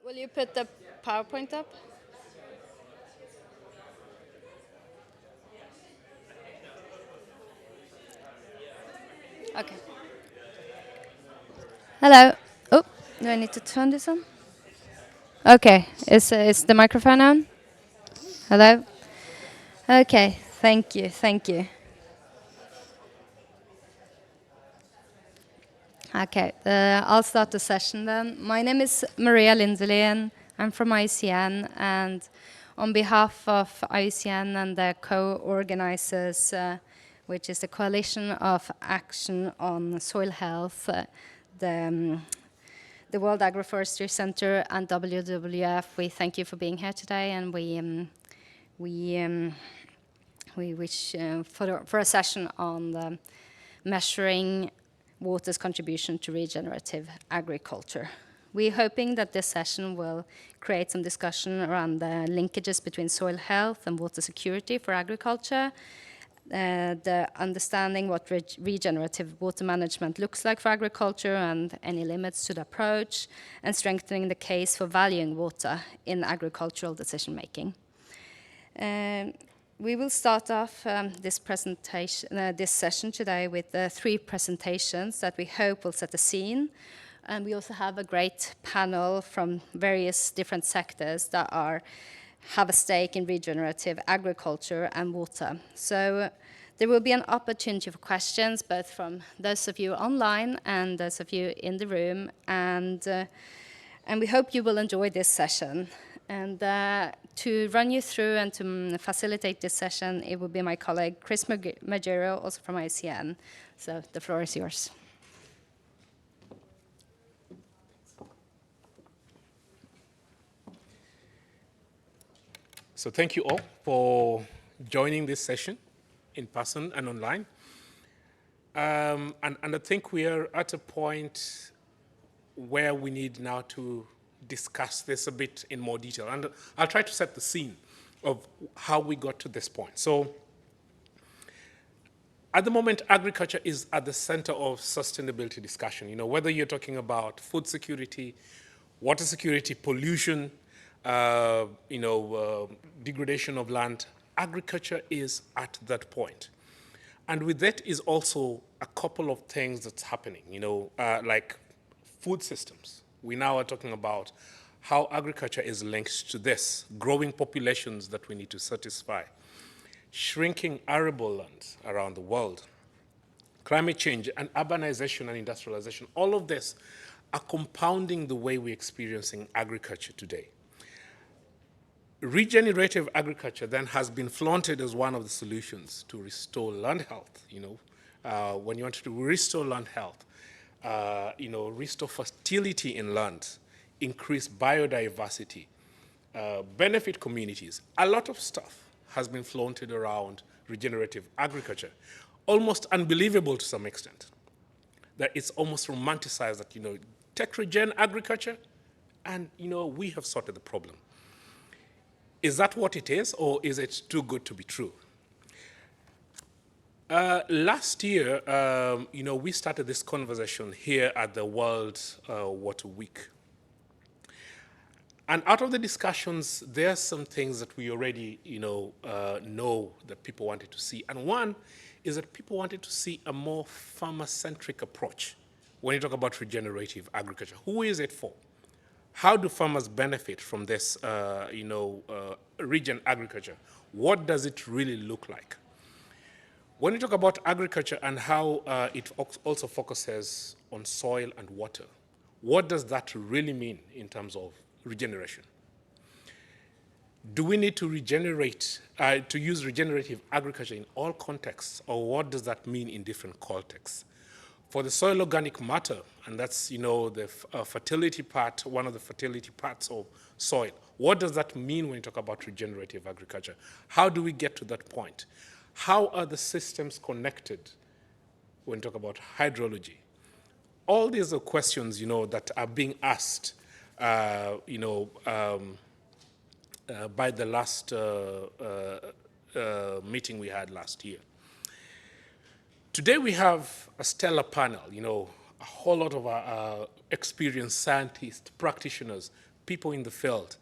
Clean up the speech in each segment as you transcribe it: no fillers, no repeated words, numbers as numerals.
Will you put the PowerPoint up? Okay. Hello. Oh, do I need to turn this on? Okay. Is the microphone on? Hello? Okay. Thank you. Thank you. Okay. I'll start the session then. My name is Maria Lindley, and I'm from IUCN. And on behalf of IUCN and the co-organizers, which is the Coalition of Action on Soil Health, the the World Agroforestry Center and WWF, we thank you for being here today, and we wish for a session on measuring water's contribution to regenerative agriculture. We're hoping that this session will create some discussion around the linkages between soil health and water security for agriculture, the understanding what regenerative water management looks like for agriculture and any limits to the approach, and strengthening the case for valuing water in agricultural decision making. We will start off this session today with three presentations that we hope will set the scene. And we also have a great panel from various different sectors that have a stake in regenerative agriculture and water. So there will be an opportunity for questions, both from those of you online and those of you in the room. And we hope you will enjoy this session. And to run you through and to facilitate this session, it will be my colleague, Chris Maggiero, also from ICN. So the floor is yours. So thank you all for joining this session in person and online. And I think we are at a point where we need now to discuss this a bit in more detail. And I'll try to set the scene of how we got to this point. So at the moment, agriculture is at the center of sustainability discussion. You know, whether you're talking about food security, water security, pollution, degradation of land, agriculture is at that point. And with that is also a couple of things that's happening, like food systems. We now are talking about how agriculture is linked to this, growing populations that we need to satisfy, shrinking arable lands around the world, climate change and urbanization and industrialization. All of this are compounding the way we're experiencing agriculture today. Regenerative agriculture then has been flaunted as one of the solutions to restore land health. When you want to restore land health, restore fertility in land, increase biodiversity, benefit communities. A lot of stuff has been flaunted around regenerative agriculture, almost unbelievable to some extent. That it's almost romanticized that, take regen agriculture and, we have sorted the problem. Is that what it is, or is it too good to be true? Last year, we started this conversation here at the World Water Week. And out of the discussions, there are some things that we already, know that people wanted to see. And one is that people wanted to see a more farmer-centric approach when you talk about regenerative agriculture. Who is it for? How do farmers benefit from this, regen agriculture? What does it really look like? When you talk about agriculture and how it also focuses on soil and water, what does that really mean in terms of regeneration? Do we need to regenerate, to use regenerative agriculture in all contexts, or what does that mean in different contexts? For the soil organic matter, and that's, the fertility part, one of the fertility parts of soil, what does that mean when you talk about regenerative agriculture? How do we get to that point? How are the systems connected when you talk about hydrology? All these are questions, that are being asked, by the last meeting we had last year. Today we have a stellar panel, a whole lot of experienced scientists, practitioners, people in the field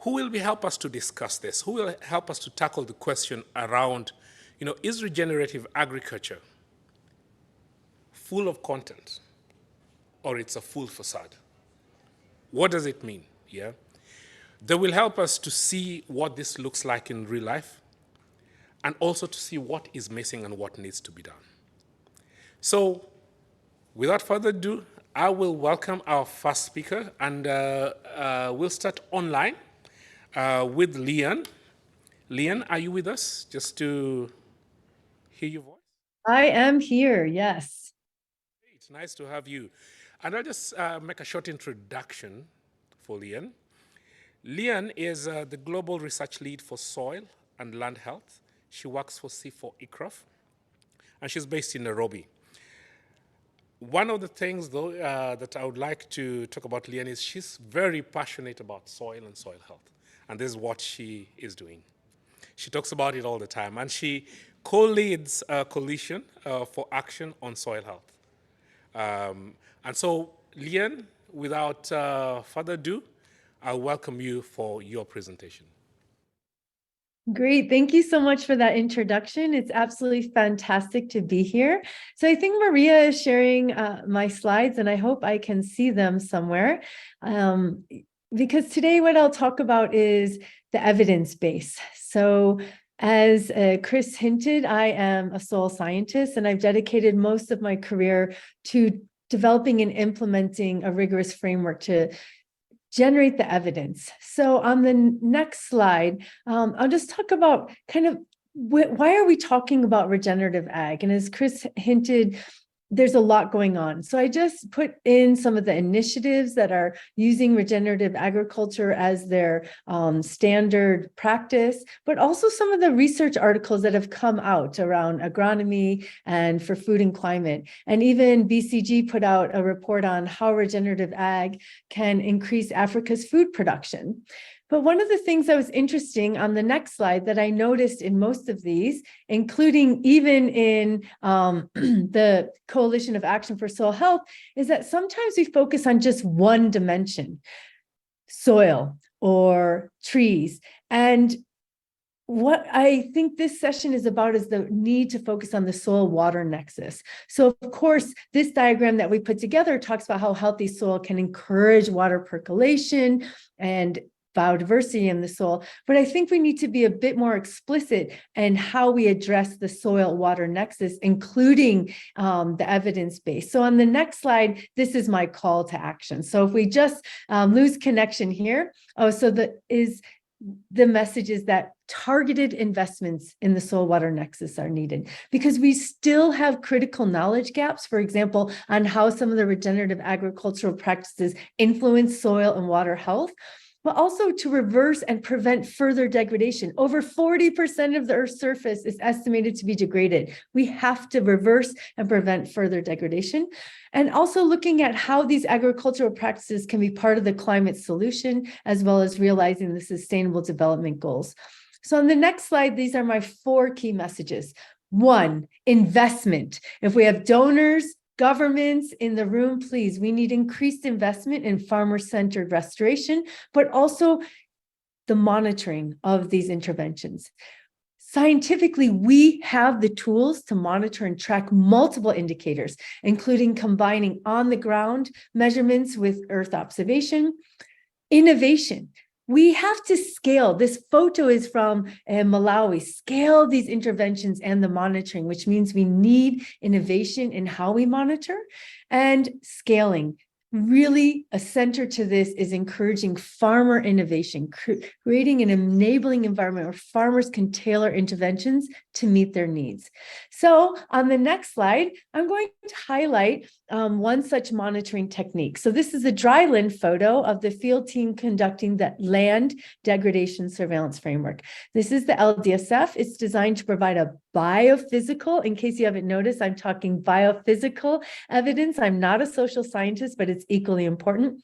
who will help us to discuss this, who will help us to tackle the question around, is regenerative agriculture full of content or it's a full facade? What does it mean? Yeah. They will help us to see what this looks like in real life and also to see what is missing and what needs to be done. So without further ado, I will welcome our first speaker, and we'll start online with Leon. Leon, are you with us? Just to hear your voice. I am here, yes. It's nice to have you. And I'll just make a short introduction for Leon. Leon is the Global Research Lead for Soil and Land Health. She works for C4 ICRAF, and she's based in Nairobi. One of the things, though, that I would like to talk about Leon is she's very passionate about soil and soil health, and this is what she is doing. She talks about it all the time, and she co-leads a coalition for action on soil health. And so, Leon, without further ado, I welcome you for your presentation. Great. Thank you so much for that introduction. It's absolutely fantastic to be here. So I think Maria is sharing my slides, and I hope I can see them somewhere. Because today what I'll talk about is the evidence base. So as Chris hinted, I am a soil scientist, and I've dedicated most of my career to developing and implementing a rigorous framework to generate the evidence. So on the next slide, I'll just talk about kind of why are we talking about regenerative ag? And as Chris hinted, there's a lot going on. So I just put in some of the initiatives that are using regenerative agriculture as their standard practice, but also some of the research articles that have come out around agronomy and for food and climate. And even BCG put out a report on how regenerative ag can increase Africa's food production. But one of the things that was interesting on the next slide that I noticed in most of these, including even in the Coalition of Action for Soil Health, is that sometimes we focus on just one dimension, soil or trees. And what I think this session is about is the need to focus on the soil-water nexus. So of course, this diagram that we put together talks about how healthy soil can encourage water percolation and biodiversity in the soil, but I think we need to be a bit more explicit in how we address the soil-water nexus, including the evidence base. So on the next slide, this is my call to action. So if we just lose connection here, the message is that targeted investments in the soil-water nexus are needed because we still have critical knowledge gaps, for example, on how some of the regenerative agricultural practices influence soil and water health, but also to reverse and prevent further degradation. Over 40% of the Earth's surface is estimated to be degraded. We have to reverse and prevent further degradation. And also looking at how these agricultural practices can be part of the climate solution, as well as realizing the Sustainable Development Goals. So on the next slide, these are my 4 key messages. 1, investment. If we have donors, governments in the room, please, we need increased investment in farmer-centered restoration, but also the monitoring of these interventions. Scientifically, we have the tools to monitor and track multiple indicators, including combining on-the-ground measurements with Earth observation. Innovation. We have to scale. This photo is from Malawi. Scale these interventions and the monitoring, which means we need innovation in how we monitor and scaling. Really, a center to this is encouraging farmer innovation, creating an enabling environment where farmers can tailor interventions to meet their needs. So on the next slide, I'm going to highlight one such monitoring technique. So this is a dry land photo of the field team conducting the land degradation surveillance framework. This is the LDSF. It's designed to provide a biophysical, in case you haven't noticed, I'm talking biophysical evidence. I'm not a social scientist, but it's equally important.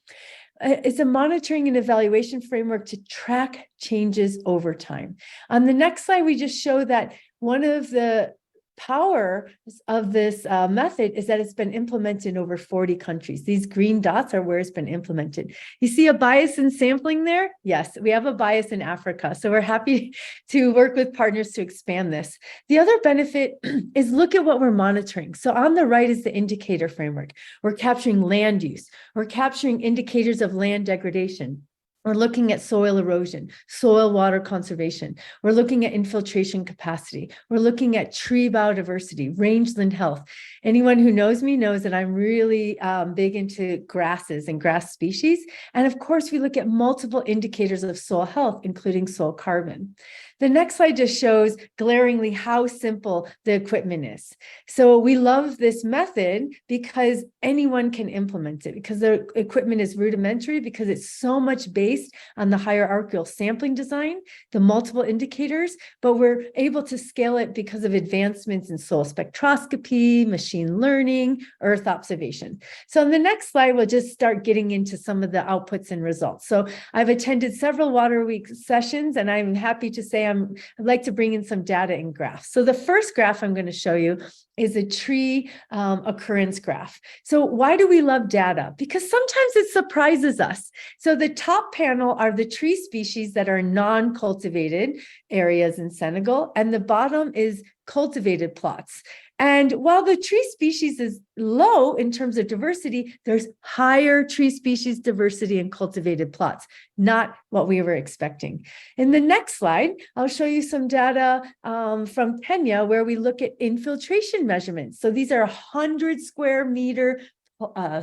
It's a monitoring and evaluation framework to track changes over time. On the next slide, we just show that one of the power of this method is that it's been implemented in over 40 countries. These green dots are where it's been implemented. You see a bias in sampling there? Yes, we have a bias in Africa. So we're happy to work with partners to expand this. The other benefit is look at what we're monitoring. So on the right is the indicator framework. We're capturing land use. We're capturing indicators of land degradation. We're looking at soil erosion, soil water conservation. We're looking at infiltration capacity. We're looking at tree biodiversity, rangeland health. Anyone who knows me knows that I'm really big into grasses and grass species. And of course, we look at multiple indicators of soil health, including soil carbon. The next slide just shows glaringly how simple the equipment is. So we love this method because anyone can implement it, because the equipment is rudimentary, because it's so much based on the hierarchical sampling design, the multiple indicators, but we're able to scale it because of advancements in soil spectroscopy, machine learning, earth observation. So on the next slide, we'll just start getting into some of the outputs and results. So I've attended several Water Week sessions, and I'm happy to say I'd like to bring in some data and graphs. So the first graph I'm going to show you is a tree occurrence graph. So why do we love data? Because sometimes it surprises us. So the top panel are the tree species that are non-cultivated areas in Senegal, and the bottom is cultivated plots. And while the tree species is low in terms of diversity, there's higher tree species diversity in cultivated plots, not what we were expecting. In the next slide, I'll show you some data from Kenya where we look at infiltration measurements. So these are 100 square meter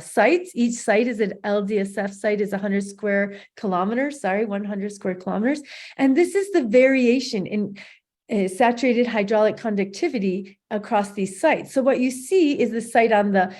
sites. Each site is an LDSF site is 100 square kilometers, 100 square kilometers. And this is the variation in saturated hydraulic conductivity across these sites. So what you see is the site on the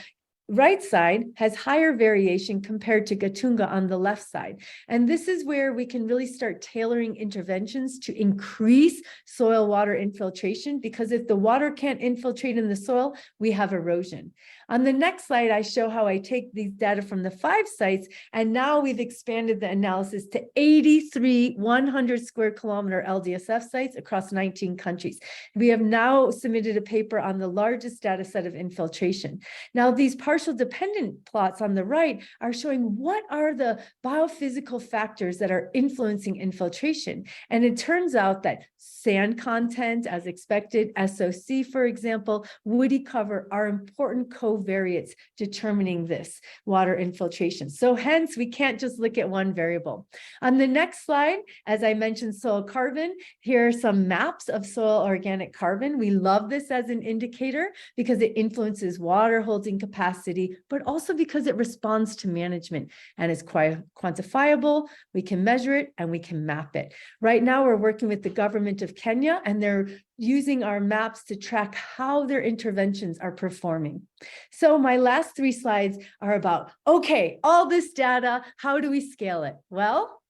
right side has higher variation compared to Gatunga on the left side. And this is where we can really start tailoring interventions to increase soil water infiltration, because if the water can't infiltrate in the soil, we have erosion. On the next slide, I show how I take these data from the 5 sites, and now we've expanded the analysis to 83 100 square kilometer LDSF sites across 19 countries. We have now submitted a paper on the largest data set of infiltration. Now, these partial dependent plots on the right are showing what are the biophysical factors that are influencing infiltration. And it turns out that sand content, as expected, SOC, for example, woody cover are important covariates determining this water infiltration. So hence, we can't just look at one variable. On the next slide, as I mentioned, soil carbon, here are some maps of soil organic carbon. We love this as an indicator because it influences water holding capacity, but also because it responds to management and is quite quantifiable. We can measure it and we can map it. Right now, we're working with the government of Kenya, and they're using our maps to track how their interventions are performing. So my last 3 slides are about, okay, all this data, how do we scale it? Well,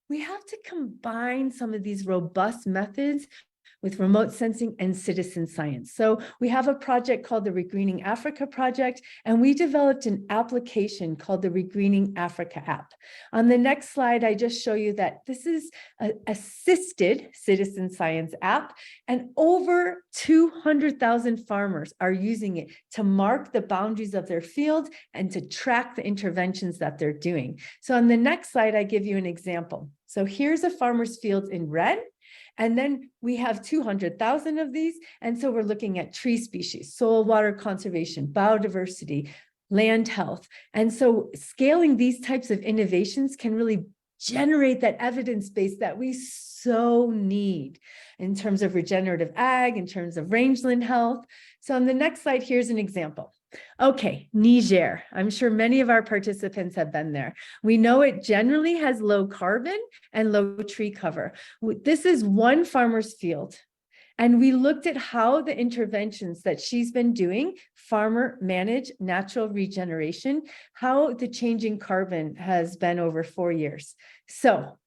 we have to combine some of these robust methods with remote sensing and citizen science. So we have a project called the Regreening Africa project, and we developed an application called the Regreening Africa app. On the next slide, I just show you that this is an assisted citizen science app, and over 200,000 farmers are using it to mark the boundaries of their field and to track the interventions that they're doing. So on the next slide, I give you an example. So here's a farmer's field in red. And then we have 200,000 of these. And so we're looking at tree species, soil water conservation, biodiversity, land health. And so scaling these types of innovations can really generate that evidence base that we so need in terms of regenerative ag, in terms of rangeland health. So on the next slide, here's an example. Okay, Niger. I'm sure many of our participants have been there. We know it generally has low carbon and low tree cover. This is one farmer's field. And we looked at how the interventions that she's been doing, farmer manage natural regeneration, how the changing carbon has been over 4 years. So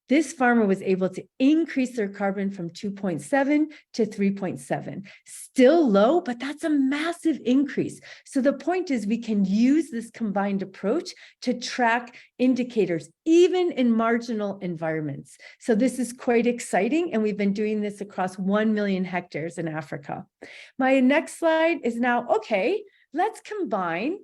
this farmer was able to increase their carbon from 2.7 to 3.7. Still low, but that's a massive increase. So the point is we can use this combined approach to track indicators, even in marginal environments. So this is quite exciting, and we've been doing this across 1 million hectares in Africa. My next slide is now, okay, let's combine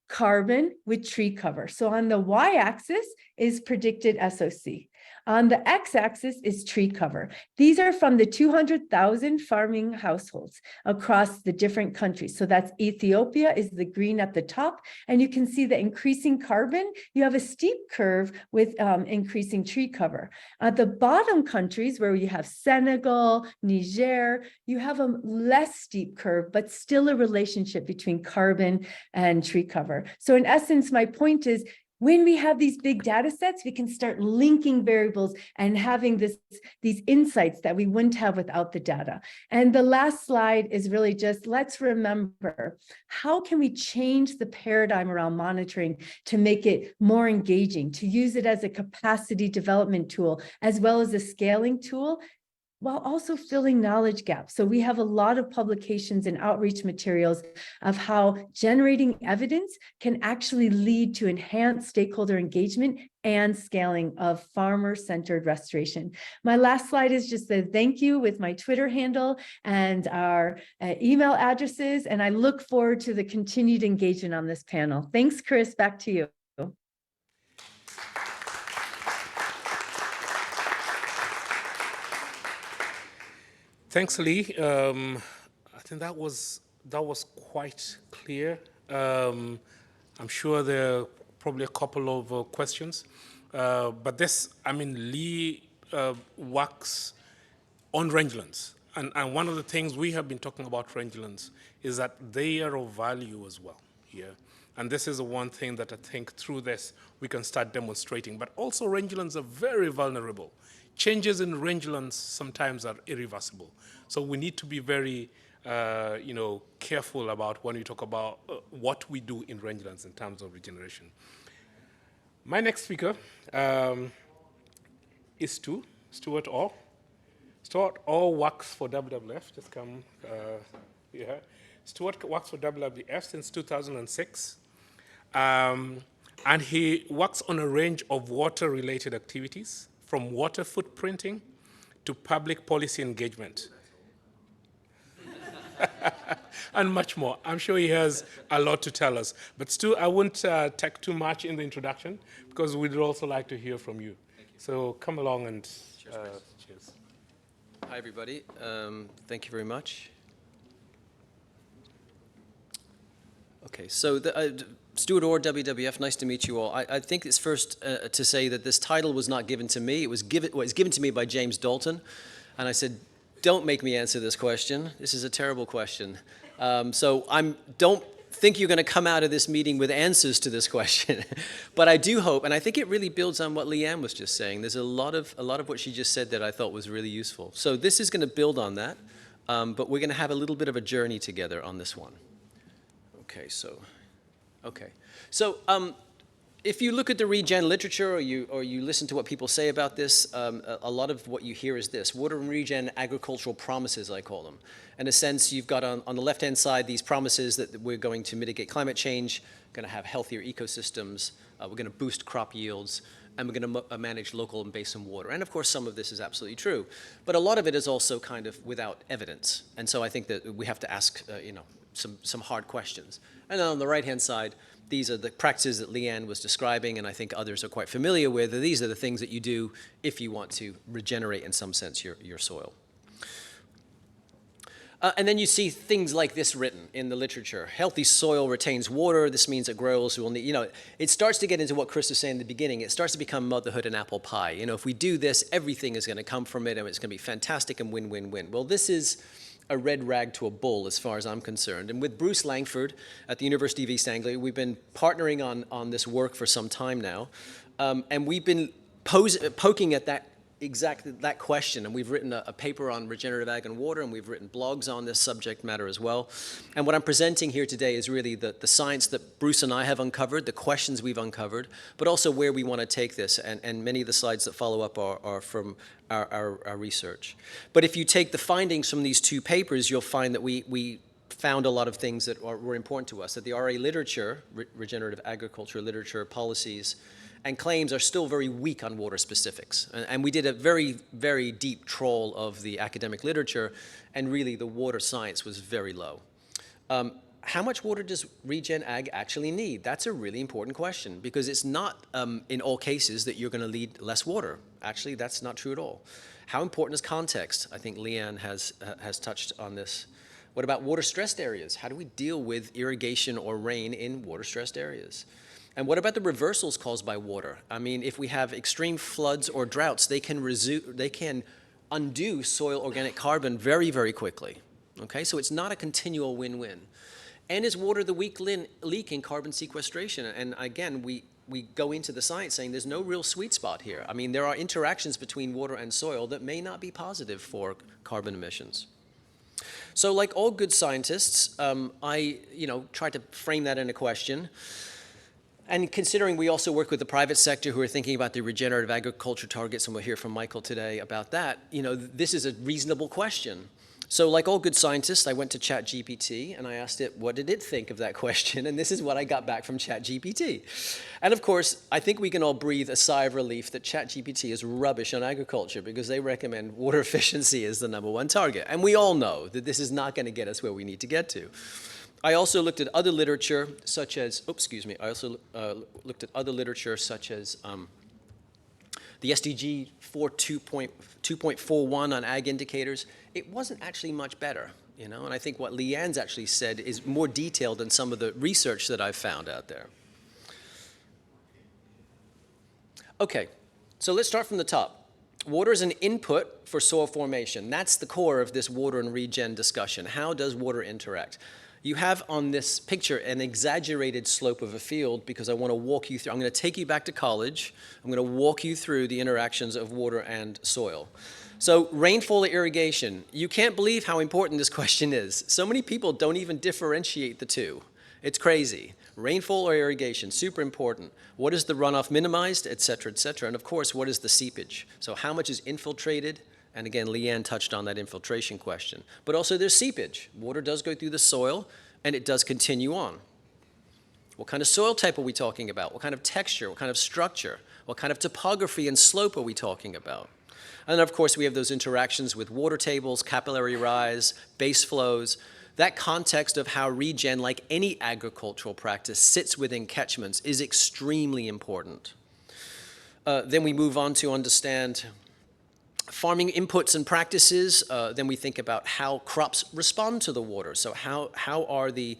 carbon with tree cover. So on the y-axis is predicted SOC. On the x-axis is tree cover. These are from the 200,000 farming households across the different countries. So that's Ethiopia is the green at the top. And you can see the increasing carbon. You have a steep curve with increasing tree cover. At the bottom countries where you have Senegal, Niger, you have a less steep curve, but still a relationship between carbon and tree cover. So in essence, my point is, when we have these big data sets, we can start linking variables and having these insights that we wouldn't have without the data. And the last slide is really just, let's remember, how can we change the paradigm around monitoring to make it more engaging, to use it as a capacity development tool, as well as a scaling tool, while also filling knowledge gaps. So we have a lot of publications and outreach materials of how generating evidence can actually lead to enhanced stakeholder engagement and scaling of farmer-centered restoration. My last slide is just a thank you with my Twitter handle and our email addresses, and I look forward to the continued engagement on this panel. Thanks, Chris, back to you. Thanks, Lee. I think that was quite clear. I'm sure there are probably a couple of questions, but this, I mean, Lee works on rangelands, and one of the things we have been talking about rangelands is that they are of value as well here. And this is the one thing that I think through this we can start demonstrating. But also rangelands are very vulnerable. Changes in rangelands sometimes are irreversible. So we need to be very careful about when we talk about what we do in rangelands in terms of regeneration. My next speaker is Stuart Orr. Stuart Orr works for WWF. Just come here. Stuart works for WWF since 2006. And he works on a range of water-related activities, from water footprinting to public policy engagement. And much more. I'm sure he has a lot to tell us. But Stu, I won't take too much in the introduction, because we'd also like to hear from you. So come along and cheers. Hi, everybody. Thank you very much. Okay, so Stuart Orr, WWF, nice to meet you all. I think it's first to say that this title was not given to me. It was given to me by James Dalton. And I said, don't make me answer this question. This is a terrible question. So don't think you're going to come out of this meeting with answers to this question. But I do hope, and I think it really builds on what Leanne was just saying. There's a lot of what she just said that I thought was really useful. So this is going to build on that. But we're going to have a little bit of a journey together on this one. Okay, so if you look at the regen literature, or you listen to what people say about this, a lot of what you hear is this: water and regen agricultural promises, I call them. In a sense, you've got on the left-hand side these promises that we're going to mitigate climate change, going to have healthier ecosystems, we're going to boost crop yields, and we're going to manage local and basin water. And of course, some of this is absolutely true, but a lot of it is also kind of without evidence. And so I think that we have to ask, some hard questions. And then on the right-hand side, these are the practices that Leanne was describing, and I think others are quite familiar with. These are the things that you do if you want to regenerate, in some sense, your soil. And then you see things like this written in the literature. Healthy soil retains water. This means that growers will need, it starts to get into what Chris was saying in the beginning. It starts to become motherhood and apple pie. If we do this, everything is going to come from it, and it's going to be fantastic and win, win, win. Well, this is a red rag to a bull as far as I'm concerned. And with Bruce Langford at the University of East Anglia, we've been partnering on this work for some time now. And we've been poking at that exactly that question, and we've written a paper on regenerative ag and water, and we've written blogs on this subject matter as well. And what I'm presenting here today is really the science that Bruce and I have uncovered, the questions we've uncovered, but also where we want to take this, and many of the slides that follow up are from our research. But if you take the findings from these two papers, you'll find that we found a lot of things that were important to us, that the RA literature, regenerative agriculture literature, policies, and claims are still very weak on water specifics. And we did a very, very deep trawl of the academic literature, and really the water science was very low. How much water does regen ag actually need? That's a really important question, because it's not in all cases that you're going to need less water. Actually, that's not true at all. How important is context? I think Leanne has touched on this. What about water-stressed areas? How do we deal with irrigation or rain in water-stressed areas? And what about the reversals caused by water? I mean, if we have extreme floods or droughts, they can undo soil organic carbon very, very quickly. Okay, so it's not a continual win-win. And is water the weak leak in carbon sequestration? And again, we go into the science saying there's no real sweet spot here. I mean, there are interactions between water and soil that may not be positive for carbon emissions. So like all good scientists, I try to frame that in a question. And considering we also work with the private sector who are thinking about the regenerative agriculture targets, and we'll hear from Michael today about that, this is a reasonable question. So like all good scientists, I went to ChatGPT and I asked it, what did it think of that question? And this is what I got back from ChatGPT. And of course, I think we can all breathe a sigh of relief that ChatGPT is rubbish on agriculture, because they recommend water efficiency as the #1 target. And we all know that this is not going to get us where we need to get to. I also looked at other literature such as, I also looked at other literature such as the SDG 2.41 on ag indicators. It wasn't actually much better, and I think what Leanne's actually said is more detailed than some of the research that I've found out there. Okay, so let's start from the top. Water is an input for soil formation. That's the core of this water and regen discussion. How does water interact? You have on this picture an exaggerated slope of a field, because I want to walk you through. I'm going to take you back to college. I'm going to walk you through the interactions of water and soil. So rainfall or irrigation, you can't believe how important this question is. So many people don't even differentiate the two. It's crazy. Rainfall or irrigation, super important. What is the runoff minimized, et cetera, and of course, what is the seepage? So how much is infiltrated? And again, Leanne touched on that infiltration question. But also there's seepage. Water does go through the soil, and it does continue on. What kind of soil type are we talking about? What kind of texture? What kind of structure? What kind of topography and slope are we talking about? And then, of course, we have those interactions with water tables, capillary rise, base flows. That context of how regen, like any agricultural practice, sits within catchments is extremely important. Then we move on to understand farming inputs and practices. Then we think about how crops respond to the water. So how are the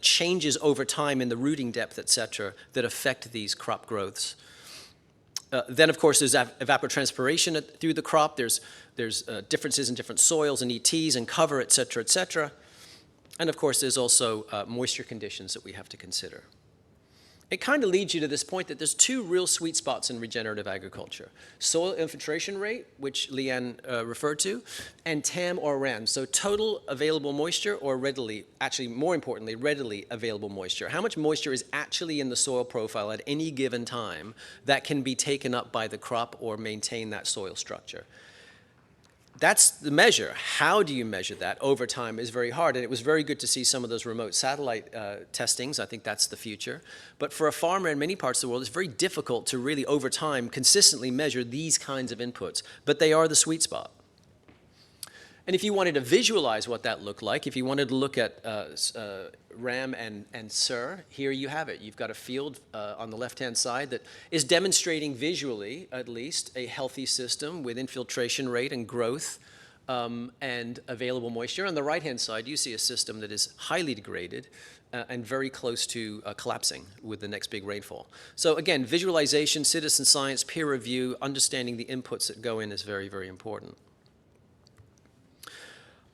changes over time in the rooting depth, et cetera, that affect these crop growths. Then, of course, there's evapotranspiration through the crop. There's differences in different soils and ETs and cover, et cetera, et cetera. And, of course, there's also moisture conditions that we have to consider. It kind of leads you to this point that there's two real sweet spots in regenerative agriculture. Soil infiltration rate, which Leanne referred to, and TAM or RAM, so total available moisture, or actually more importantly, readily available moisture. How much moisture is actually in the soil profile at any given time that can be taken up by the crop or maintain that soil structure? That's the measure. How do you measure that over time is very hard, and it was very good to see some of those remote satellite testings. I think that's the future. But for a farmer in many parts of the world, it's very difficult to really, over time, consistently measure these kinds of inputs, but they are the sweet spot. And if you wanted to visualize what that looked like, if you wanted to look at RAM and SIR, here you have it. You've got a field on the left-hand side that is demonstrating visually, at least, a healthy system with infiltration rate and growth and available moisture. On the right-hand side, you see a system that is highly degraded and very close to collapsing with the next big rainfall. So again, visualization, citizen science, peer review, understanding the inputs that go in is very, very important.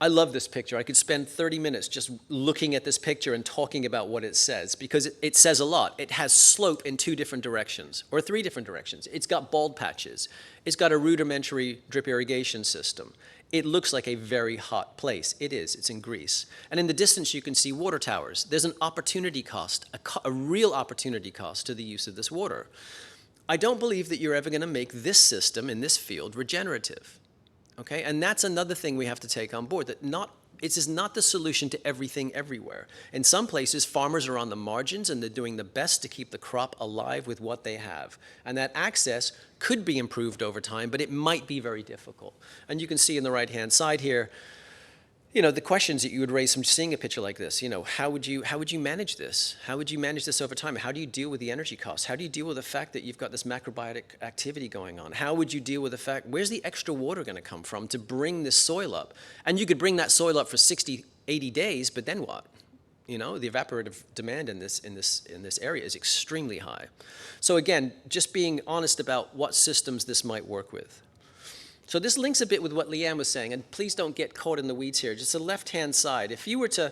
I love this picture. I could spend 30 minutes just looking at this picture and talking about what it says, because it says a lot. It has slope in 2 different directions, or 3 different directions. It's got bald patches. It's got a rudimentary drip irrigation system. It looks like a very hot place. It is. It's in Greece. And in the distance, you can see water towers. There's an opportunity cost, a real opportunity cost to the use of this water. I don't believe that you're ever going to make this system in this field regenerative. Okay? And that's another thing we have to take on board, that it is not the solution to everything everywhere. In some places, farmers are on the margins and they're doing the best to keep the crop alive with what they have. And that access could be improved over time, but it might be very difficult. And you can see in the right-hand side here, the questions that you would raise from seeing a picture like this. How would you manage this? How would you manage this over time? How do you deal with the energy costs? How do you deal with the fact that you've got this macrobiotic activity going on? How would you deal with the fact, where's the extra water going to come from to bring this soil up? And you could bring that soil up for 60, 80 days, but then what? The evaporative demand in this area is extremely high. So again, just being honest about what systems this might work with. So this links a bit with what Leanne was saying, and please don't get caught in the weeds here. Just the left-hand side. If you were to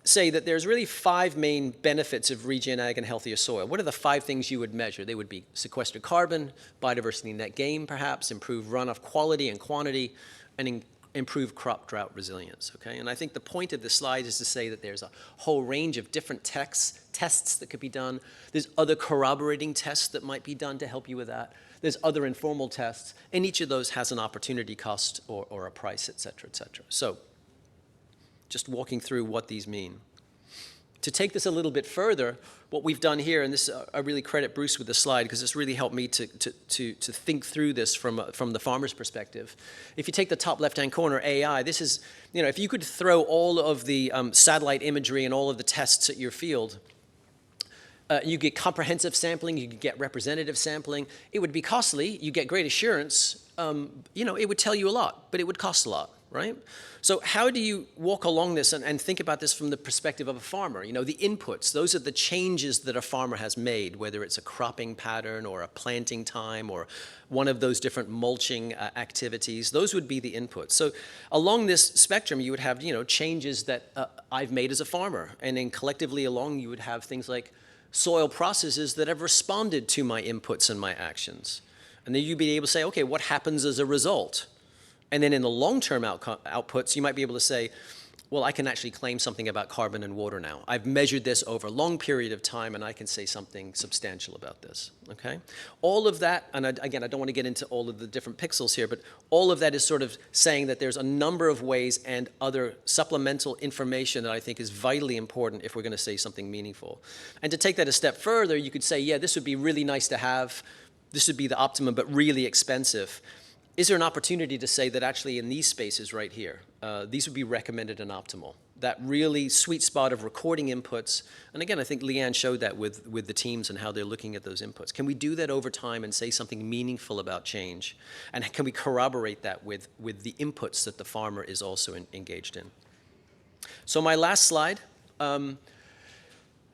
say that there's really 5 main benefits of regen ag and healthier soil, what are the 5 things you would measure? They would be sequestered carbon, biodiversity net gain, perhaps, improved runoff quality and quantity, and improved crop drought resilience, okay? And I think the point of this slide is to say that there's a whole range of different tests that could be done. There's other corroborating tests that might be done to help you with that. There's other informal tests, and each of those has an opportunity cost or a price, et cetera, et cetera. So just walking through what these mean. To take this a little bit further, what we've done here, and this I really credit Bruce with the slide because this really helped me to think through this from the farmer's perspective. If you take the top left-hand corner, AI, this is, if you could throw all of the satellite imagery and all of the tests at your field, you get comprehensive sampling, you could get representative sampling. It would be costly, you get great assurance, it would tell you a lot, but it would cost a lot, right? So how do you walk along this and think about this from the perspective of a farmer? The inputs, those are the changes that a farmer has made, whether it's a cropping pattern or a planting time or one of those different mulching activities. Those would be the inputs. So along this spectrum, you would have, changes that I've made as a farmer. And then collectively along, you would have things like soil processes that have responded to my inputs and my actions. And then you'd be able to say, okay, what happens as a result? And then in the long-term outputs, you might be able to say, well, I can actually claim something about carbon and water now. I've measured this over a long period of time, and I can say something substantial about this, okay? All of that, and again, I don't want to get into all of the different pixels here, but all of that is sort of saying that there's a number of ways and other supplemental information that I think is vitally important if we're going to say something meaningful. And to take that a step further, you could say, yeah, this would be really nice to have. This would be the optimum, but really expensive. Is there an opportunity to say that actually in these spaces right here, these would be recommended and optimal? That really sweet spot of recording inputs, and again, I think Leanne showed that with the teams and how they're looking at those inputs. Can we do that over time and say something meaningful about change? And can we corroborate that with the inputs that the farmer is also engaged in? So my last slide,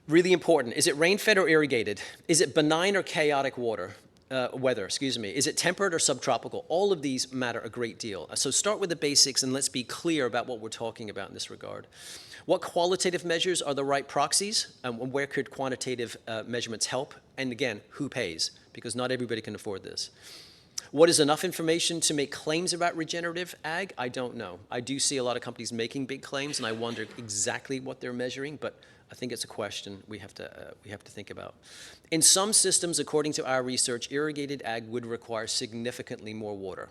really important. Is it rain-fed or irrigated? Is it benign or chaotic weather, excuse me. Is it temperate or subtropical? All of these matter a great deal. So start with the basics and let's be clear about what we're talking about in this regard. What qualitative measures are the right proxies? And where could quantitative measurements help? And again, who pays? Because not everybody can afford this. What is enough information to make claims about regenerative ag? I don't know. I do see a lot of companies making big claims and I wonder exactly what they're measuring, but I think it's a question we have to think about. In some systems, according to our research, irrigated ag would require significantly more water.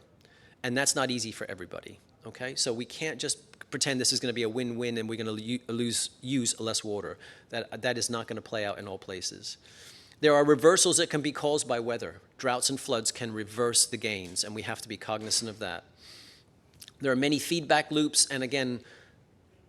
And that's not easy for everybody, okay? So we can't just pretend this is going to be a win-win and we're going to use less water. That is not going to play out in all places. There are reversals that can be caused by weather. Droughts and floods can reverse the gains, and we have to be cognizant of that. There are many feedback loops, and again,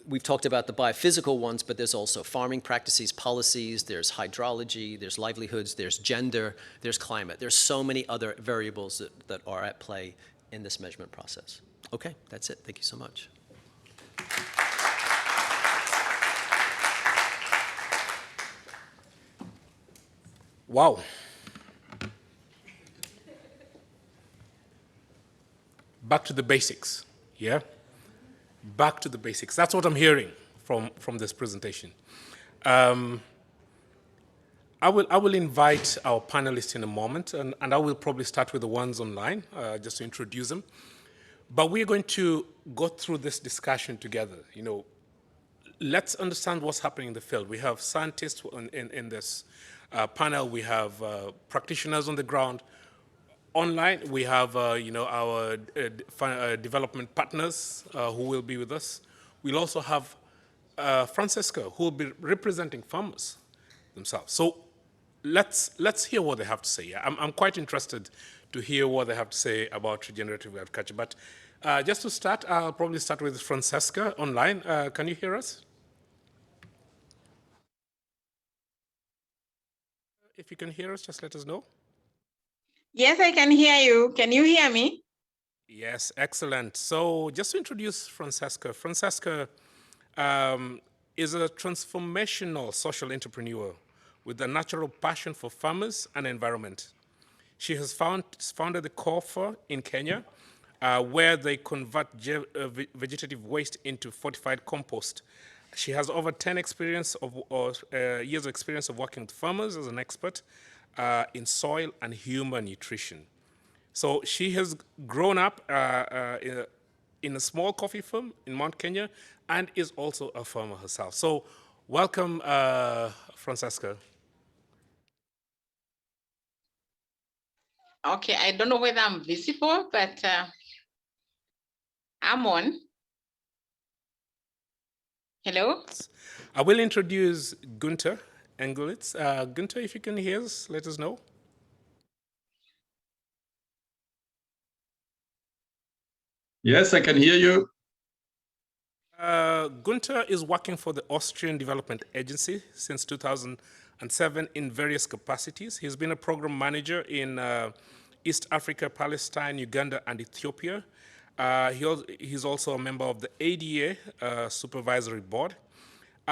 we've talked about the biophysical ones, but there's also farming practices, policies, there's hydrology, there's livelihoods, there's gender, there's climate. There's so many other variables that are at play in this measurement process. Okay, that's it. Thank you so much. Wow. Back to the basics, yeah? back to the basics. That's what I'm hearing from this presentation. I will invite our panelists in a moment, and I will probably start with the ones online, just to introduce them. But we're going to go through this discussion together. You know, let's understand what's happening in the field. We have scientists in this panel. We have practitioners on the ground. Online, we have our development partners who will be with us. We'll also have Francesca, who will be representing farmers themselves. So let's hear what they have to say. I'm quite interested to hear what they have to say about regenerative agriculture. But just to start, I'll probably start with Francesca online. Can you hear us? If you can hear us, just let us know. Yes, I can hear you. Can you hear me? Yes, excellent. So just to introduce Francesca, Francesca is a transformational social entrepreneur with a natural passion for farmers and environment. She has founded the COFA in Kenya, where they convert vegetative waste into fortified compost. She has over 10 years of experience of working with farmers as an expert in soil and human nutrition. So she has grown up in a small coffee farm in Mount Kenya and is also a farmer herself. So welcome, Francesca. Okay, I don't know whether I'm visible, but I'm on. Hello? I will introduce Gunther Engelitz. Gunther, if you can hear us, let us know. Yes, I can hear you. Gunther is working for the Austrian Development Agency since 2007 in various capacities. He's been a program manager in East Africa, Palestine, Uganda, and Ethiopia. He's also a member of the ADA Supervisory Board.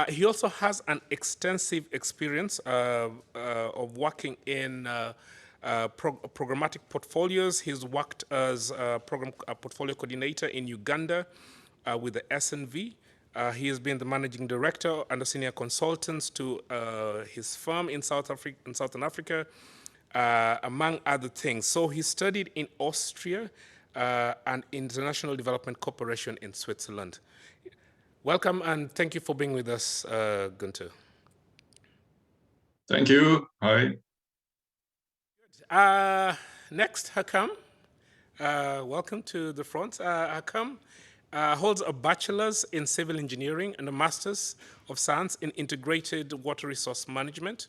He also has an extensive experience of working in programmatic portfolios. He's worked as a portfolio coordinator in Uganda with the SNV. He has been the managing director and a senior consultant to his firm in Southern Africa, among other things. So he studied in Austria and International Development Cooperation in Switzerland. Welcome and thank you for being with us, Gunther. Thank you. Hi. Next, Hakam. Welcome to the front. Hakam holds a bachelor's in civil engineering and a master's of science in integrated water resource management.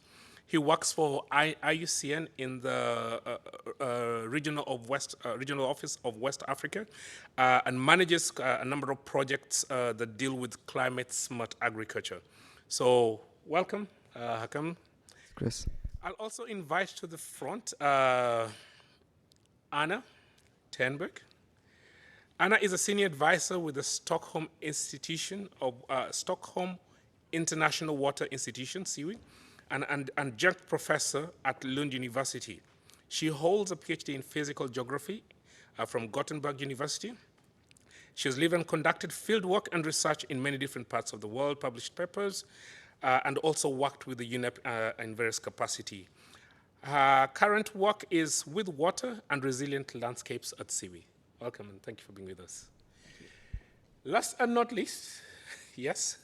He works for IUCN in the regional office of West Africa and manages a number of projects that deal with climate-smart agriculture. So welcome, Hakam. Chris. I'll also invite to the front Anna Tenberg. Anna is a senior advisor with the Stockholm International Water Institution, SIWI, and adjunct professor at Lund University. She holds a PhD in physical geography from Gothenburg University. She has lived and conducted fieldwork and research in many different parts of the world, published papers, and also worked with the UNEP in various capacity. Her current work is with water and resilient landscapes at SIWI. Welcome and thank you for being with us. Last and not least, yes,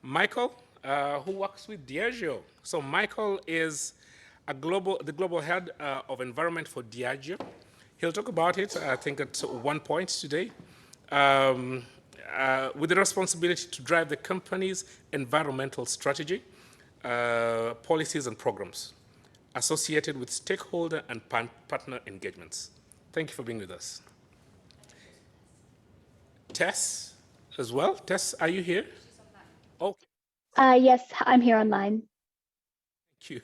Michael, who works with Diageo. So Michael is the global head of environment for Diageo. He'll talk about it, I think, at one point today, with the responsibility to drive the company's environmental strategy, policies and programs associated with stakeholder and partner engagements. Thank you for being with us. Tess, as well. Tess, are you here? Okay. Yes, I'm here online. Thank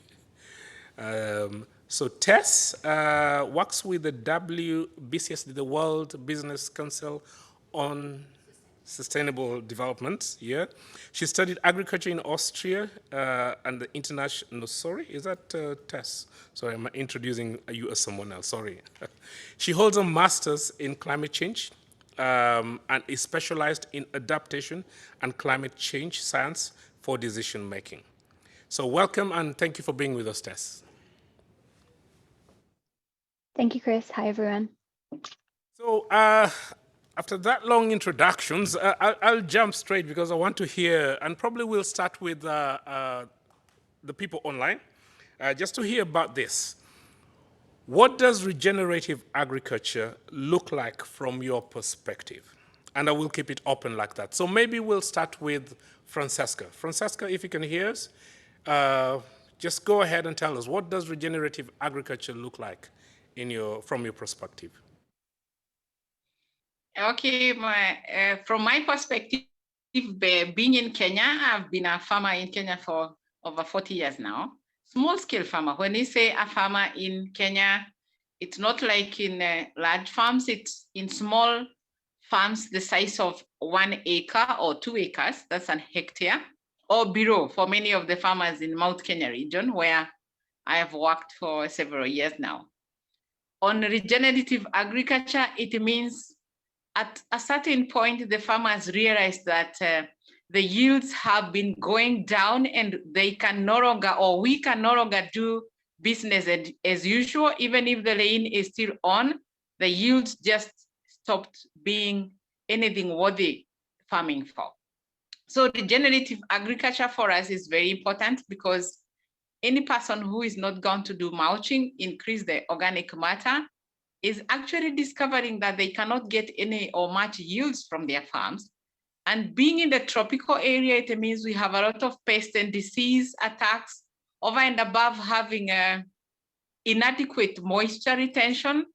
you. So Tess works with the WBCSD, the World Business Council on Sustainable Development. Yeah, she studied agriculture in Austria and the international. No, sorry, is that Tess? Sorry, I'm introducing you as someone else. Sorry. She holds a master's in climate change and is specialized in adaptation and climate change science for decision making. So welcome and thank you for being with us, Tess. Thank you, Chris. Hi, everyone. So after that long introductions, I'll jump straight because I want to hear, and probably we'll start with the people online, just to hear about this. What does regenerative agriculture look like from your perspective? And I will keep it open like that. So maybe we'll start with Francesca. Francesca, if you can hear us, just go ahead and tell us, what does regenerative agriculture look like from your perspective? Okay, from my perspective, being in Kenya, I've been a farmer in Kenya for over 40 years now. Small-scale farmer. When you say a farmer in Kenya, it's not like in large farms. It's in small farms the size of 1 acre or 2 acres. That's an hectare or below for many of the farmers in Mount Kenya region, where I have worked for several years now. On regenerative agriculture, it means at a certain point, the farmers realized that the yields have been going down and they can no longer, or we can no longer do business as usual. Even if the rain is still on, the yields just stopped being anything worthy farming for. So regenerative agriculture for us is very important because any person who is not going to do mulching, increase the organic matter, is actually discovering that they cannot get any or much yields from their farms. And being in the tropical area, it means we have a lot of pest and disease attacks, over and above having inadequate moisture retention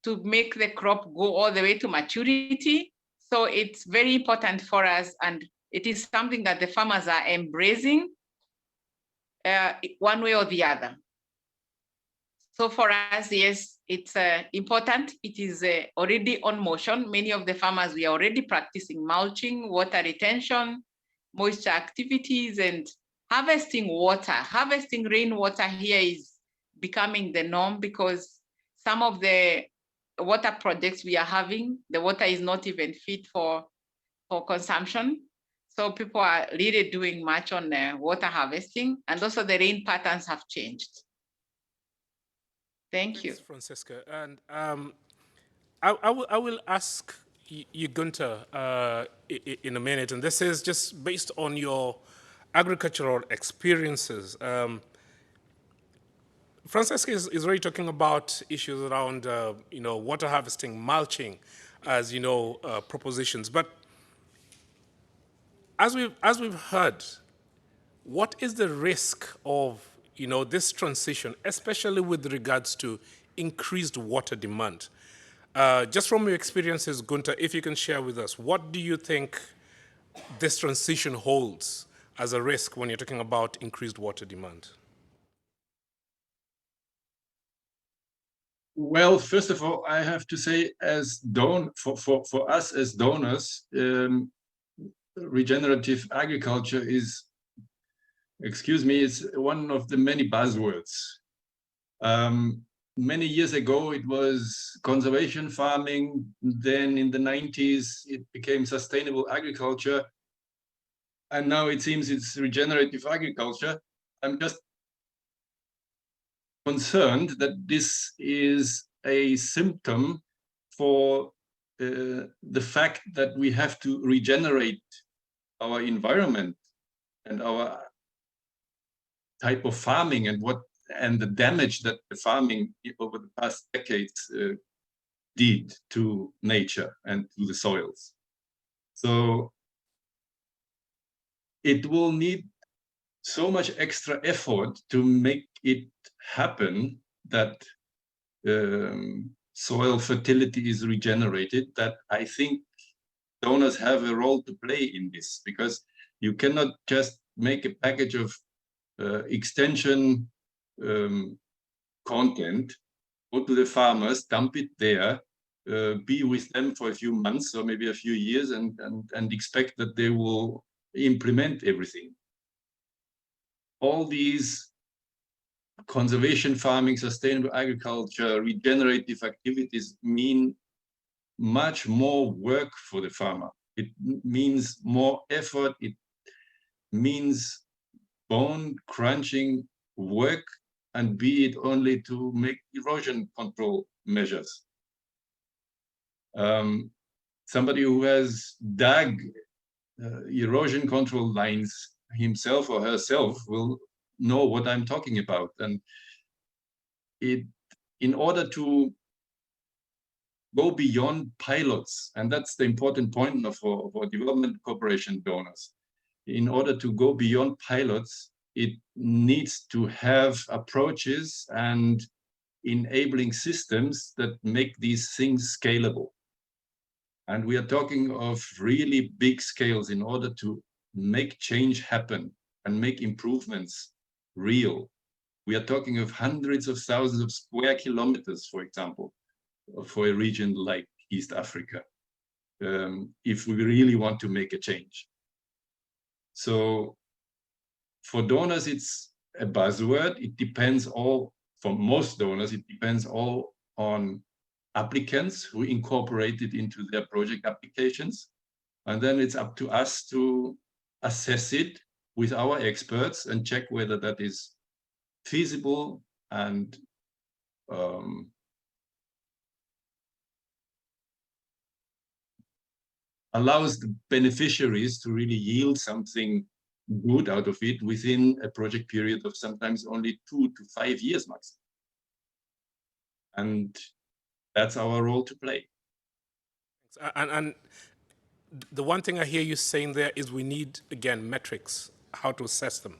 to make the crop go all the way to maturity. So it's very important for us, and it is something that the farmers are embracing one way or the other. So for us, yes, it's important. It is already on motion. Many of the farmers, we are already practicing mulching, water retention, moisture activities, and harvesting water. Harvesting rainwater here is becoming the norm because some of the water projects we are having, the water is not even fit for consumption. So people are really doing much on water harvesting, and also the rain patterns have changed. Thank you. Thanks, Francesca. And I will ask you, Gunther, in a minute. And this is just based on your agricultural experiences. Francesca is really talking about issues around, water harvesting, mulching, as propositions. But as we've heard, what is the risk of this transition, especially with regards to increased water demand? Just from your experiences, Gunther, if you can share with us, what do you think this transition holds as a risk when you're talking about increased water demand? Well, first of all, I have to say, for us as donors, regenerative agriculture is, it's one of the many buzzwords. Many years ago, it was conservation farming. Then in the 90s, it became sustainable agriculture. And now it seems it's regenerative agriculture. I'm just concerned that this is a symptom for the fact that we have to regenerate our environment and our type of farming and the damage that the farming over the past decades did to nature and to the soils. So it will need so much extra effort to make it happen that soil fertility is regenerated, that I think donors have a role to play in this, because you cannot just make a package of extension content, go to the farmers, dump it there, be with them for a few months or maybe a few years, and expect that they will implement everything. All these conservation farming, sustainable agriculture, regenerative activities mean much more work for the farmer. It means more effort. It means bone crunching work, and be it only to make erosion control measures. Somebody who has dug erosion control lines himself or herself will know what I'm talking about. And in order to go beyond pilots, and that's the important point for development cooperation donors, in order to go beyond pilots, it needs to have approaches and enabling systems that make these things scalable. And we are talking of really big scales in order to make change happen and make improvements real. We are talking of hundreds of thousands of square kilometers, for example, for a region like East Africa, if we really want to make a change. So for donors, it's a buzzword. It depends all, for most donors, it depends all on applicants who incorporate it into their project applications. And then it's up to us to assess it with our experts and check whether that is feasible and allows the beneficiaries to really yield something good out of it within a project period of sometimes only 2 to 5 years maximum. And that's our role to play. And the one thing I hear you saying there is we need, again, metrics, how to assess them,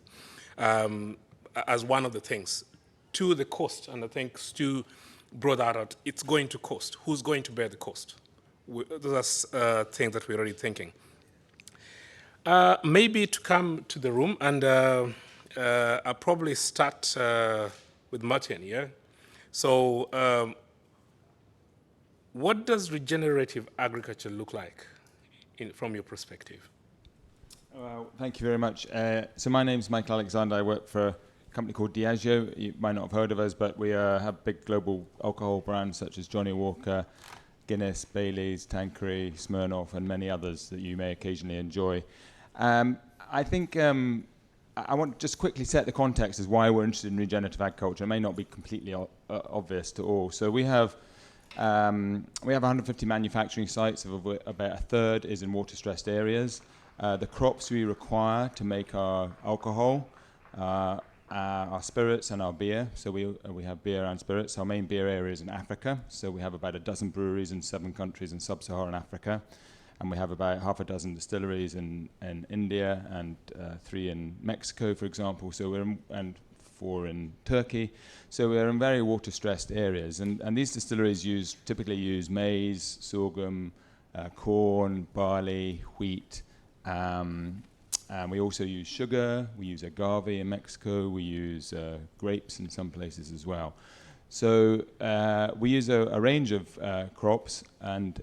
as one of the things. To the cost, and I think Stu brought that out, it's going to cost. Who's going to bear the cost? Those are things that we're already thinking. Maybe to come to the room, and I'll probably start with Martin, yeah? So what does regenerative agriculture look like from your perspective? Thank you very much. So my name's Michael Alexander. I work for a company called Diageo. You might not have heard of us, but we have big global alcohol brands such as Johnny Walker, Guinness, Baileys, Tanqueray, Smirnoff, and many others that you may occasionally enjoy. I think I want to just quickly set the context as why we're interested in regenerative agriculture. It may not be completely obvious to all. So we have 150 manufacturing sites, of about a third is in water-stressed areas. The crops we require to make our alcohol, our spirits and our beer. So we have beer and spirits. Our main beer area is in Africa. So we have about a dozen breweries in 7 countries in sub-Saharan Africa. And we have about half a dozen distilleries in India and 3 in Mexico, for example. And 4 in Turkey. So we're in very water-stressed areas. And these distilleries typically use maize, sorghum, corn, barley, wheat. And we also use sugar, we use agave in Mexico, we use grapes in some places as well. So we use a range of crops, and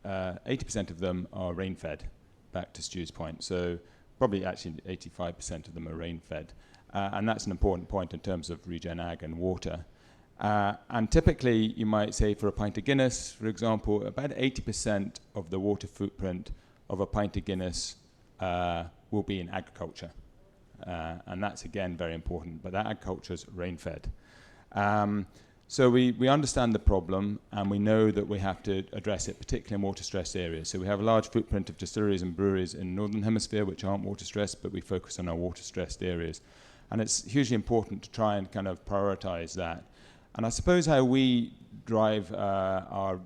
80% of them are rain-fed, back to Stu's point. So probably actually 85% of them are rain-fed. And that's an important point in terms of regen ag and water. And typically, you might say for a pint of Guinness, for example, about 80% of the water footprint of a pint of Guinness will be in agriculture. And that's, again, very important. But that agriculture is rain-fed. So we understand the problem, and we know that we have to address it, particularly in water-stressed areas. So we have a large footprint of distilleries and breweries in the Northern Hemisphere, which aren't water-stressed, but we focus on our water-stressed areas. And it's hugely important to try and kind of prioritize that. And I suppose how we drive how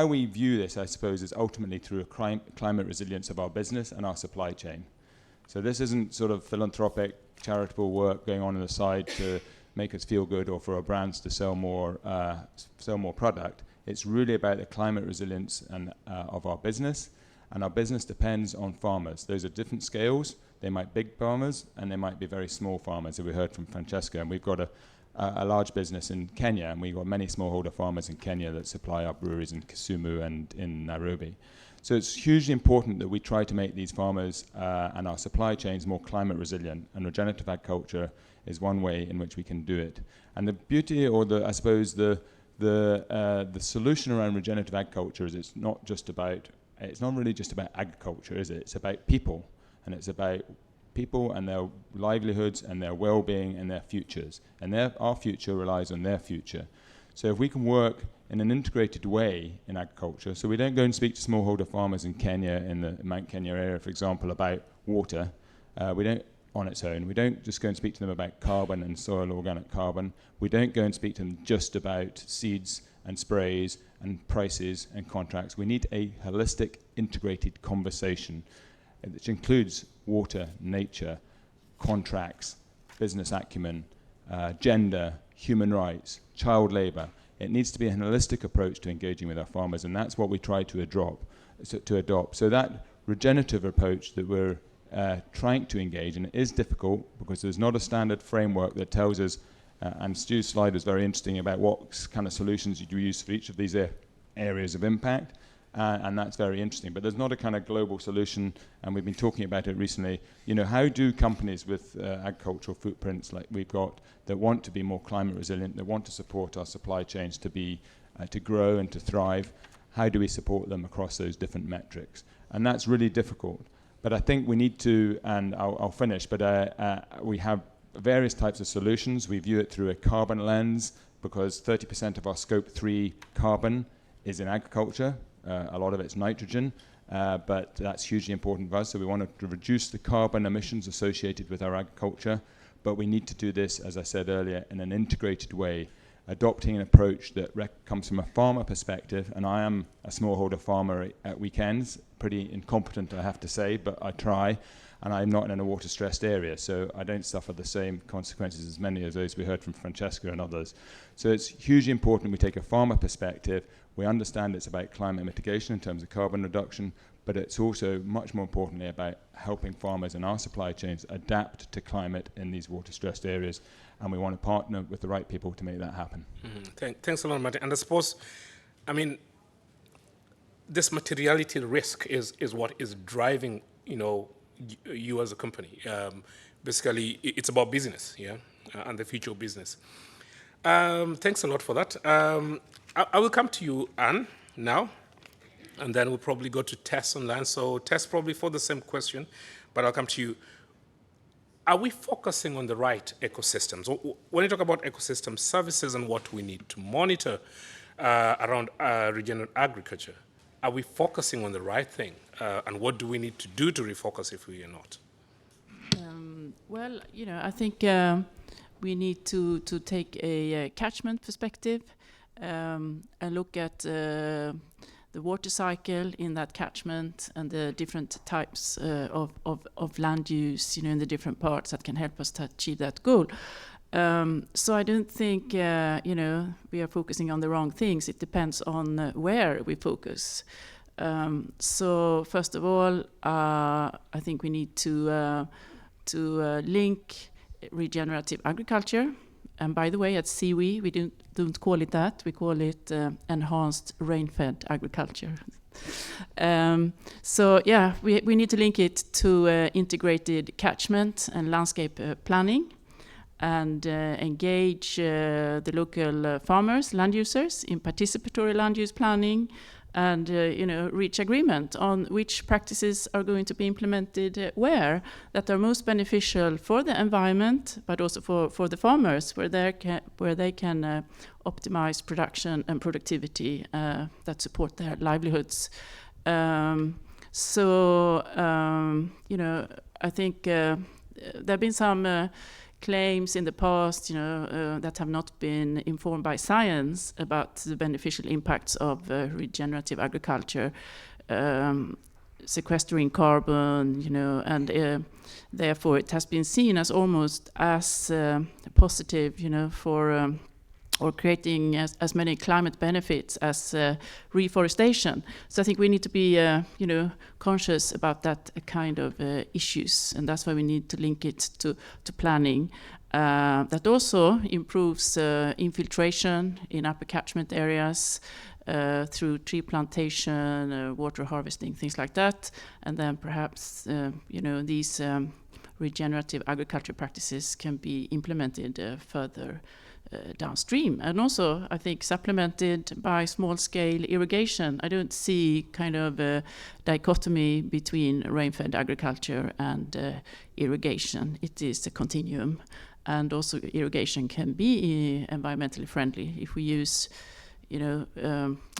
we view this, I suppose, is ultimately through a climate resilience of our business and our supply chain. So this isn't sort of philanthropic, charitable work going on the side to make us feel good or for our brands to sell more product. It's really about the climate resilience of our business. And our business depends on farmers. Those are different scales. They might be big farmers, and they might be very small farmers, as we heard from Francesca. And we've got a large business in Kenya, and we've got many smallholder farmers in Kenya that supply our breweries in Kisumu and in Nairobi. So it's hugely important that we try to make these farmers and our supply chains more climate resilient, and regenerative agriculture is one way in which we can do it. And the beauty, or I suppose the the solution around regenerative agriculture is it's not really just about agriculture, is it? It's about people, and it's about people and their livelihoods and their well-being and their futures. And our future relies on their future. So if we can work in an integrated way in agriculture, so we don't go and speak to smallholder farmers in Kenya, in the Mount Kenya area, for example, about water. We don't on its own. We don't just go and speak to them about carbon and soil organic carbon. We don't go and speak to them just about seeds and sprays and prices and contracts. We need a holistic, integrated conversation which includes water, nature, contracts, business acumen, gender, human rights, child labour. It needs to be a holistic approach to engaging with our farmers, and that's what we try to adopt. So that regenerative approach that we're trying to engage in is difficult because there's not a standard framework that tells us, and Stu's slide was very interesting about what kind of solutions you use for each of these areas of impact, and that's very interesting. But there's not a kind of global solution, and we've been talking about it recently. You know, how do companies with agricultural footprints like we've got that want to be more climate resilient, that want to support our supply chains to be to grow and to thrive, how do we support them across those different metrics? And that's really difficult. But I think we need to, and I'll finish, but we have various types of solutions. We view it through a carbon lens because 30% of our scope 3 carbon is in agriculture. A lot of it's nitrogen, but that's hugely important for us. So we want to reduce the carbon emissions associated with our agriculture, but we need to do this, as I said earlier, in an integrated way, adopting an approach that comes from a farmer perspective. And I am a smallholder farmer at weekends, pretty incompetent, I have to say, but I try. And I'm not in a water-stressed area, so I don't suffer the same consequences as many of those we heard from Francesca and others. So it's hugely important we take a farmer perspective. We understand it's about climate mitigation in terms of carbon reduction, but it's also much more importantly about helping farmers in our supply chains adapt to climate in these water-stressed areas. And we want to partner with the right people to make that happen. Mm-hmm. Thanks a lot, Martin. And I suppose, I mean, this materiality risk is what is driving, you as a company. Basically, it's about business, and the future of business. Thanks a lot for that. I will come to you, Anne, now, and then we'll probably go to Tess online. So Tess, probably for the same question, but I'll come to you. Are we focusing on the right ecosystems? When you talk about ecosystem services and what we need to monitor around regenerative agriculture, are we focusing on the right thing? And what do we need to do to refocus if we are not? Well, I think we need to take a catchment perspective and look at the water cycle in that catchment and the different types of land use, in the different parts that can help us to achieve that goal. So I don't think, we are focusing on the wrong things. It depends on where we focus. So first of all, I think we need to link regenerative agriculture. And by the way, at CWE, we don't call it that. We call it enhanced rain-fed agriculture. So yeah, we need to link it to integrated catchment and landscape planning, and engage the local farmers, land users, in participatory land use planning, and reach agreement on which practices are going to be implemented where, that are most beneficial for the environment, but also for the farmers, where they can optimize production and productivity that support their livelihoods. I think there have been some claims in the past, that have not been informed by science about the beneficial impacts of regenerative agriculture, sequestering carbon, and therefore it has been seen as almost as positive, for or creating as many climate benefits as reforestation. So I think we need to be, conscious about that kind of issues, and that's why we need to link it to planning. That also improves infiltration in upper catchment areas through tree plantation, water harvesting, things like that, and then perhaps, these regenerative agriculture practices can be implemented further downstream, and also I think supplemented by small-scale irrigation. I don't see kind of a dichotomy between rain-fed agriculture and irrigation. It is a continuum, and also irrigation can be environmentally friendly if we use,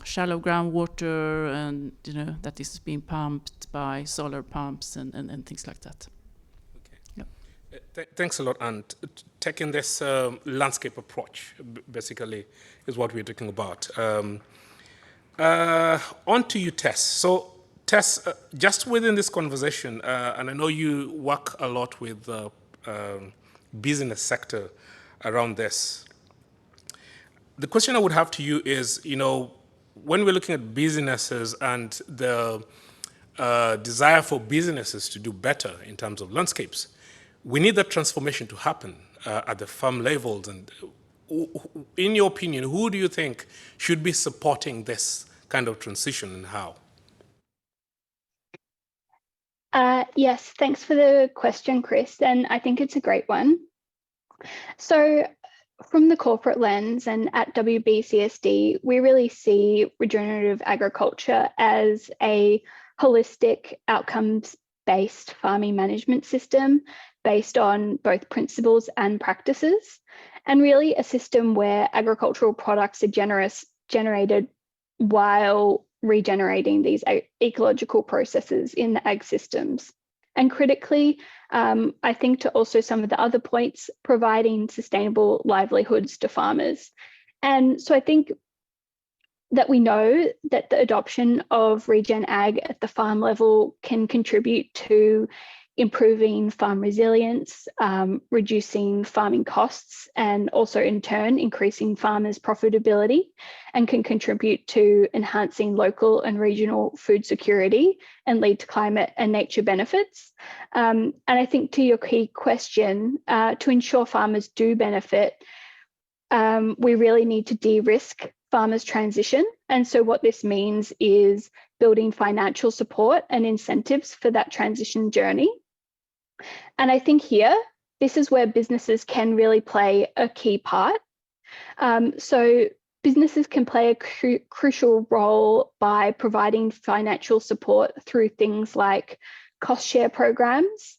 shallow groundwater, and that is being pumped by solar pumps and things like that. Thanks a lot. And taking this landscape approach, basically, is what we're talking about. On to you, Tess. So, Tess, just within this conversation, and I know you work a lot with the business sector around this. The question I would have to you is, when we're looking at businesses and the desire for businesses to do better in terms of landscapes, we need that transformation to happen at the farm levels. And in your opinion, who do you think should be supporting this kind of transition, and how? Yes, thanks for the question, Chris. And I think it's a great one. So from the corporate lens and at WBCSD, we really see regenerative agriculture as a holistic outcomes-based farming management system based on both principles and practices, and really a system where agricultural products are generated while regenerating these ecological processes in the ag systems. And critically, I think to also some of the other points, providing sustainable livelihoods to farmers. And so I think that we know that the adoption of regen ag at the farm level can contribute to improving farm resilience, reducing farming costs, and also in turn increasing farmers' profitability, and can contribute to enhancing local and regional food security and lead to climate and nature benefits. And I think to your key question, to ensure farmers do benefit, we really need to de-risk farmers' transition. And so what this means is building financial support and incentives for that transition journey. And I think here, this is where businesses can really play a key part. So businesses can play a crucial role by providing financial support through things like cost share programs,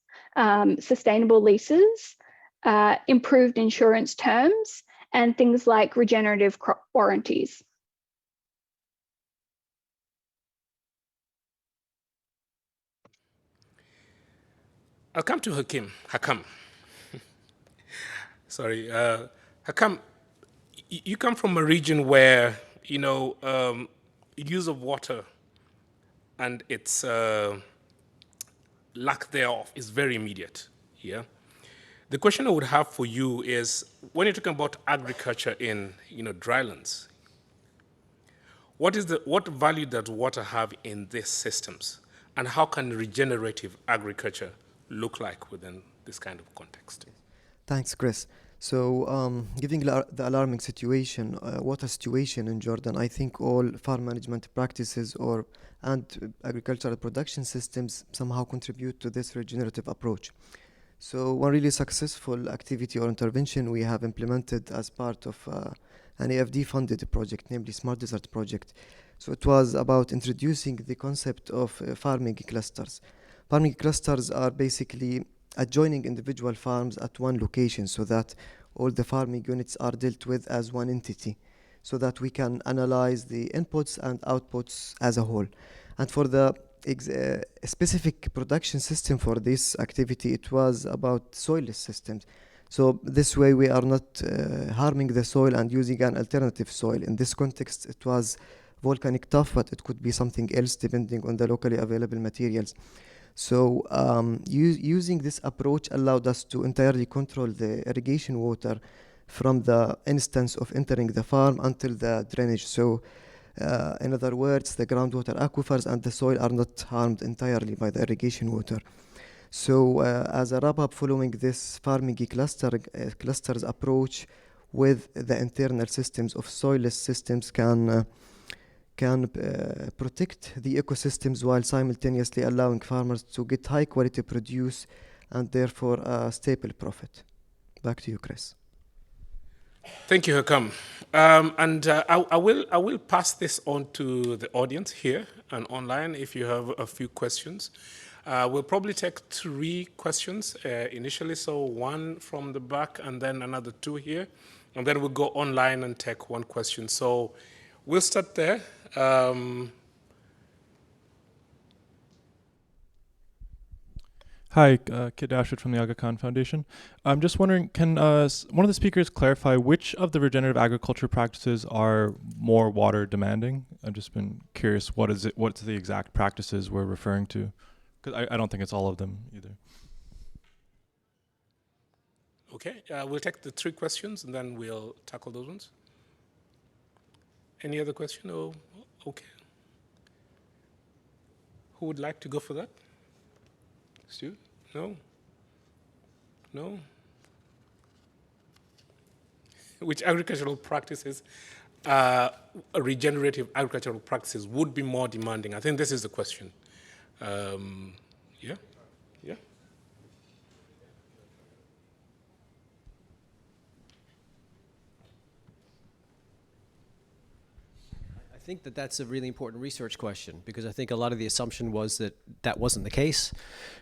sustainable leases, improved insurance terms, and things like regenerative crop warranties. I'll come to Hakam. Sorry, Hakam, you come from a region where, use of water and its lack thereof is very immediate, yeah? The question I would have for you is, when you're talking about agriculture in, drylands, what value does water have in these systems? And how can regenerative agriculture look like within this kind of context? Thanks, Chris. So, given the alarming situation, water situation in Jordan, I think all farm management practices and agricultural production systems somehow contribute to this regenerative approach. So, one really successful activity or intervention we have implemented as part of an AFD-funded project, namely Smart Desert Project. So, it was about introducing the concept of farming clusters. Farming clusters are basically adjoining individual farms at one location, so that all the farming units are dealt with as one entity, so that we can analyze the inputs and outputs as a whole. And for the specific production system for this activity, it was about soilless systems. So this way we are not harming the soil and using an alternative soil. In this context, it was volcanic tuff, but it could be something else depending on the locally available materials. So using this approach allowed us to entirely control the irrigation water from the instance of entering the farm until the drainage. So in other words, the groundwater aquifers and the soil are not harmed entirely by the irrigation water. So as a wrap-up, following this farming clusters approach with the internal systems of soilless systems can protect the ecosystems while simultaneously allowing farmers to get high quality produce and therefore a stable profit. Back to you, Chris. Thank you, Hakam. I will pass this on to the audience here and online if you have a few questions. We'll probably take 3 questions initially, so 1 from the back and then another 2 here. And then we'll go online and take 1 question. So we'll start there. Hi, Kid Dashwood from the Aga Khan Foundation. I'm just wondering, can one of the speakers clarify which of the regenerative agriculture practices are more water demanding? I've just been curious, what's the exact practices we're referring to? Because I don't think it's all of them either. Okay, we'll take the 3 questions and then we'll tackle those ones. Any other question? Oh, okay. Who would like to go for that? Stu? No? No? Which agricultural practices, regenerative agricultural practices would be more demanding? I think this is the question. Yeah? Yeah? I think that that's a really important research question, because I think a lot of the assumption was that that wasn't the case.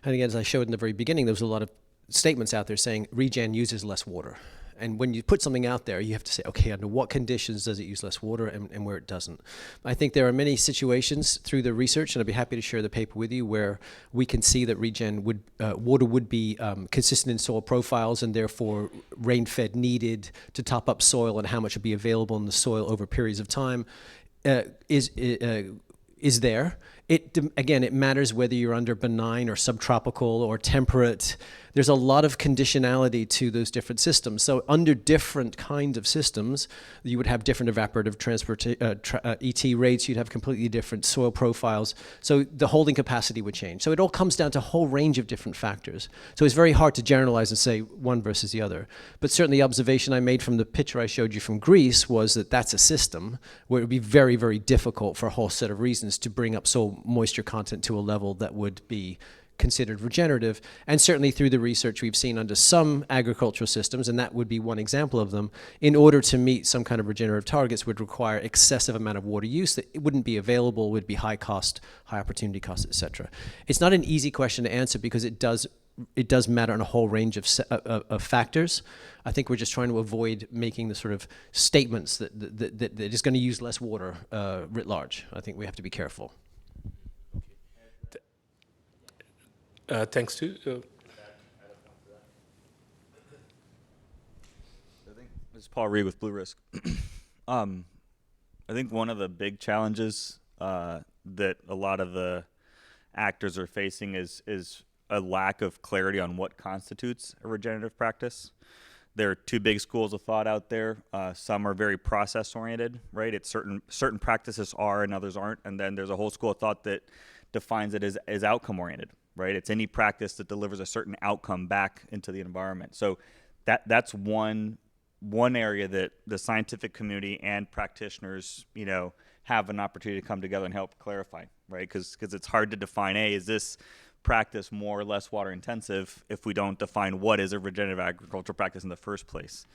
And again, as I showed in the very beginning, there was a lot of statements out there saying regen uses less water. And when you put something out there, you have to say, okay, under what conditions does it use less water and where it doesn't? I think there are many situations through the research, and I'd be happy to share the paper with you, where we can see that regen would, water would be consistent in soil profiles, and therefore rain-fed needed to top up soil, and how much would be available in the soil over periods of time is there. Again, it matters whether you're under benign or subtropical or temperate. There's a lot of conditionality to those different systems. So under different kinds of systems, you would have different evaporative ET rates, you'd have completely different soil profiles. So the holding capacity would change. So it all comes down to a whole range of different factors. So it's very hard to generalize and say one versus the other. But certainly the observation I made from the picture I showed you from Greece was that that's a system where it would be very, very difficult for a whole set of reasons to bring up soil moisture content to a level that would be considered regenerative. And certainly through the research we've seen under some agricultural systems, and that would be one example of them, in order to meet some kind of regenerative targets would require excessive amount of water use that it wouldn't be available, would be high cost, high opportunity cost, etc. It's not an easy question to answer because it does matter on a whole range of factors. I think we're just trying to avoid making the sort of statements that is going to use less water writ large. I think we have to be careful. Thanks to. This is Paul Reed with Blue Risk. I think one of the big challenges that a lot of the actors are facing is a lack of clarity on what constitutes a regenerative practice. There are 2 big schools of thought out there. Some are very process-oriented, right? It's certain practices are and others aren't. And then there's a whole school of thought that defines it as outcome-oriented, right? It's any practice that delivers a certain outcome back into the environment. So that's one area that the scientific community and practitioners, have an opportunity to come together and help clarify, right? Because it's hard to define, is this practice more or less water intensive if we don't define what is a regenerative agricultural practice in the first place.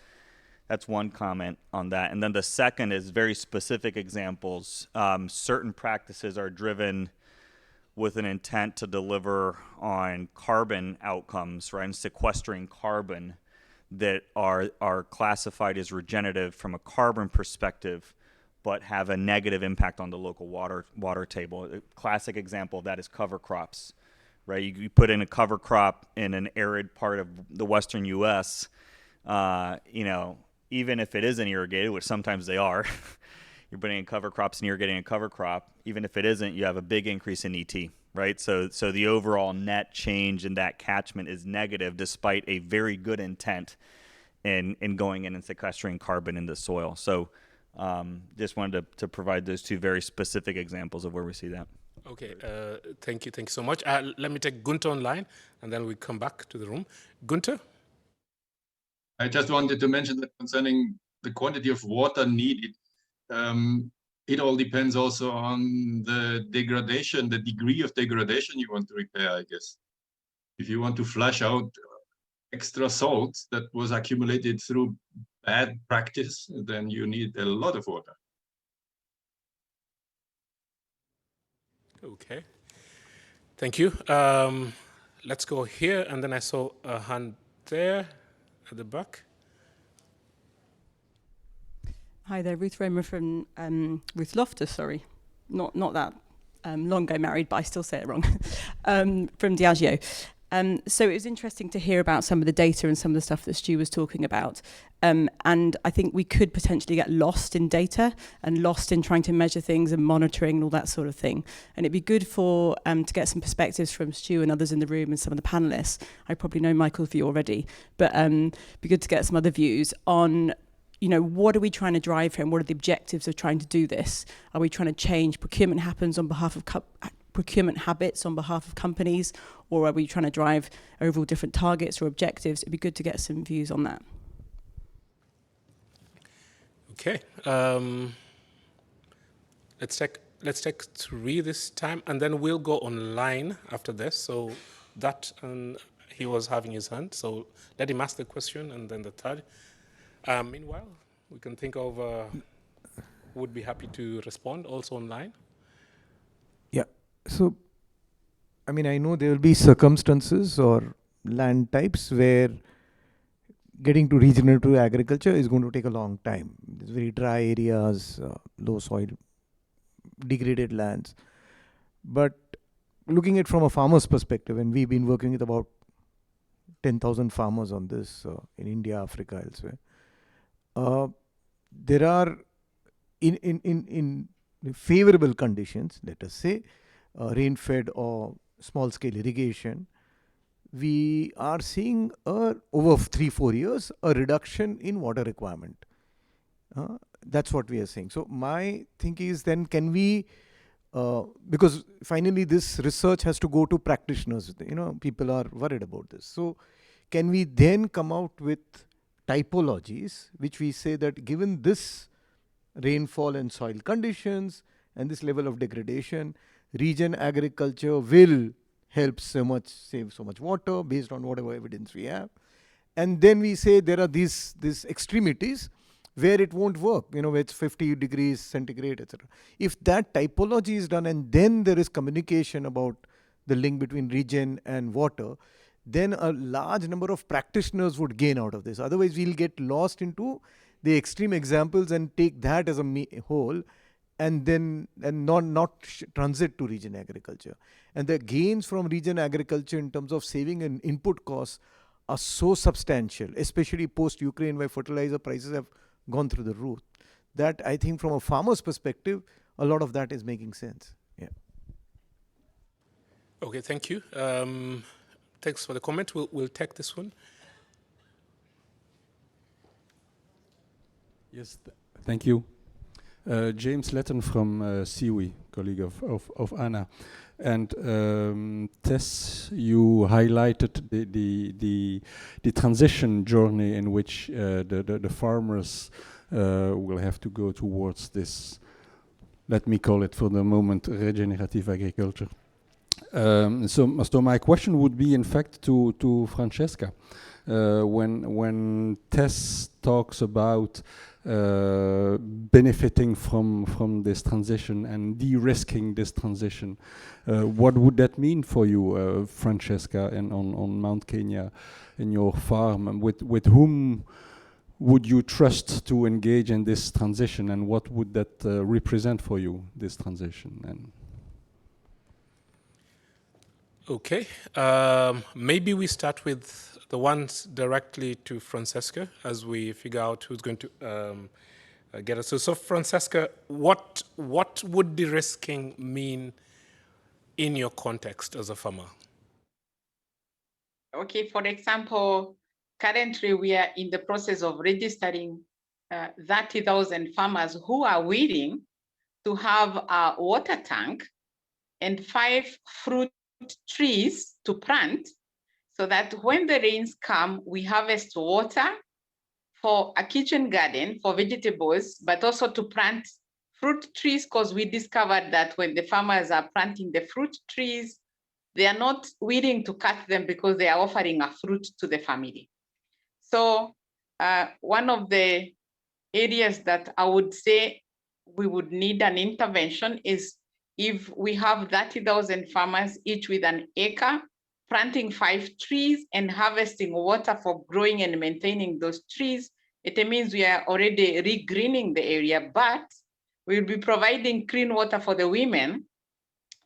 That's one comment on that. And then the second is very specific examples. Certain practices are driven with an intent to deliver on carbon outcomes, right, and sequestering carbon that are classified as regenerative from a carbon perspective, but have a negative impact on the local water table. A classic example of that is cover crops, right? You put in a cover crop in an arid part of the western U.S., even if it isn't irrigated, which sometimes they are, you're putting in cover crops and irrigating a cover crop, even if it isn't, you have a big increase in ET, right? So the overall net change in that catchment is negative despite a very good intent in going in and sequestering carbon in the soil. So just wanted to provide those 2 very specific examples of where we see that. Okay, thank you so much. Let me take Gunter online, and then we come back to the room. Gunter? I just wanted to mention that concerning the quantity of water needed, it all depends also on the degradation, the degree of degradation you want to repair, I guess. If you want to flush out extra salt that was accumulated through bad practice, then you need a lot of water. Okay. Thank you. Let's go here, and then I saw a hand there at the back. Hi there, Ruth Romer from Ruth Loftus, sorry. Not that long ago married, but I still say it wrong. From Diageo. So it was interesting to hear about some of the data and some of the stuff that Stu was talking about. And I think we could potentially get lost in data and lost in trying to measure things and monitoring and all that sort of thing. And it'd be good for to get some perspectives from Stu and others in the room and some of the panelists. I probably know Michael's view already, but it'd be good to get some other views on, you know, what are we trying to drive here and what are the objectives of trying to do this? Are we trying to change procurement habits on behalf of companies, or are we trying to drive overall different targets or objectives? It'd be good to get some views on that. Okay. Let's take 3 this time, and then we'll go online after this. So that he was having his hand, so let him ask the question, and then the third. Meanwhile, we can think of who would be happy to respond also online. Yeah. So, I mean, I know there will be circumstances or land types where getting to regenerative agriculture is going to take a long time. There's very dry areas, low soil, degraded lands. But looking at it from a farmer's perspective, and we've been working with about 10,000 farmers on this in India, Africa, elsewhere. There are in favorable conditions, let us say, rain-fed or small-scale irrigation, we are seeing over 3-4 years a reduction in water requirement. That's what we are seeing. So my thinking is then can we, because finally this research has to go to practitioners, you know, people are worried about this. So can we then come out with typologies which we say that given this rainfall and soil conditions and this level of degradation, regen agriculture will help save so much water based on whatever evidence we have. And then we say there are these extremities where it won't work, you know, where it's 50 degrees centigrade, etc. If that typology is done and then there is communication about the link between regen and water, then a large number of practitioners would gain out of this. Otherwise, we'll get lost into the extreme examples and take that as a whole and then not transit to regen agriculture. And the gains from regen agriculture in terms of saving and input costs are so substantial, especially post-Ukraine where fertilizer prices have gone through the roof, that I think from a farmer's perspective, a lot of that is making sense. Yeah. Okay, thank you. Thanks for the comment. We'll take this one. Yes, thank you. James Letton from Siwi, colleague of Anna. And Tess, you highlighted the transition journey in which the farmers will have to go towards this, let me call it for the moment, regenerative agriculture. So my question would be, in fact, to Francesca. When Tess talks about benefiting from this transition and de-risking this transition, what would that mean for you, Francesca, and on Mount Kenya, in your farm? With whom would you trust to engage in this transition, and what would that represent for you, this transition? And okay, maybe we start with the ones directly to Francesca as we figure out who's going to get us. So Francesca, what would de-risking mean in your context as a farmer? Okay, for example, currently we are in the process of registering 30,000 farmers who are willing to have a water tank and 5 fruit trees to plant, so that when the rains come, we harvest water for a kitchen garden for vegetables, but also to plant fruit trees, because we discovered that when the farmers are planting the fruit trees, they are not willing to cut them because they are offering a fruit to the family. So one of the areas that I would say we would need an intervention is if we have 30,000 farmers, each with an acre, planting 5 trees and harvesting water for growing and maintaining those trees, it means we are already re-greening the area, but we'll be providing clean water for the women,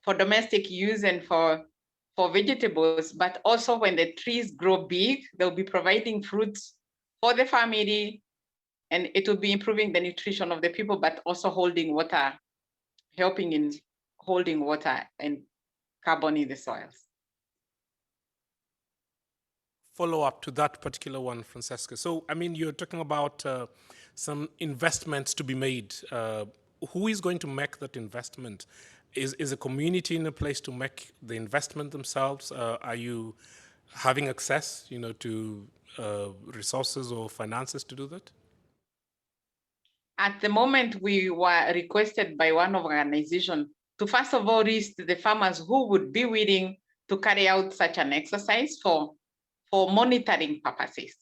for domestic use and for vegetables, but also when the trees grow big, they'll be providing fruits for the family, and it will be improving the nutrition of the people, but also holding water, helping in holding water and carbon in the soils. Follow up to that particular one, Francesca. So, I mean, you're talking about some investments to be made. Who is going to make that investment? Is a community in a place to make the investment themselves? Are you having access, to resources or finances to do that? At the moment, we were requested by one organization to first of all list the farmers who would be willing to carry out such an exercise for monitoring purposes.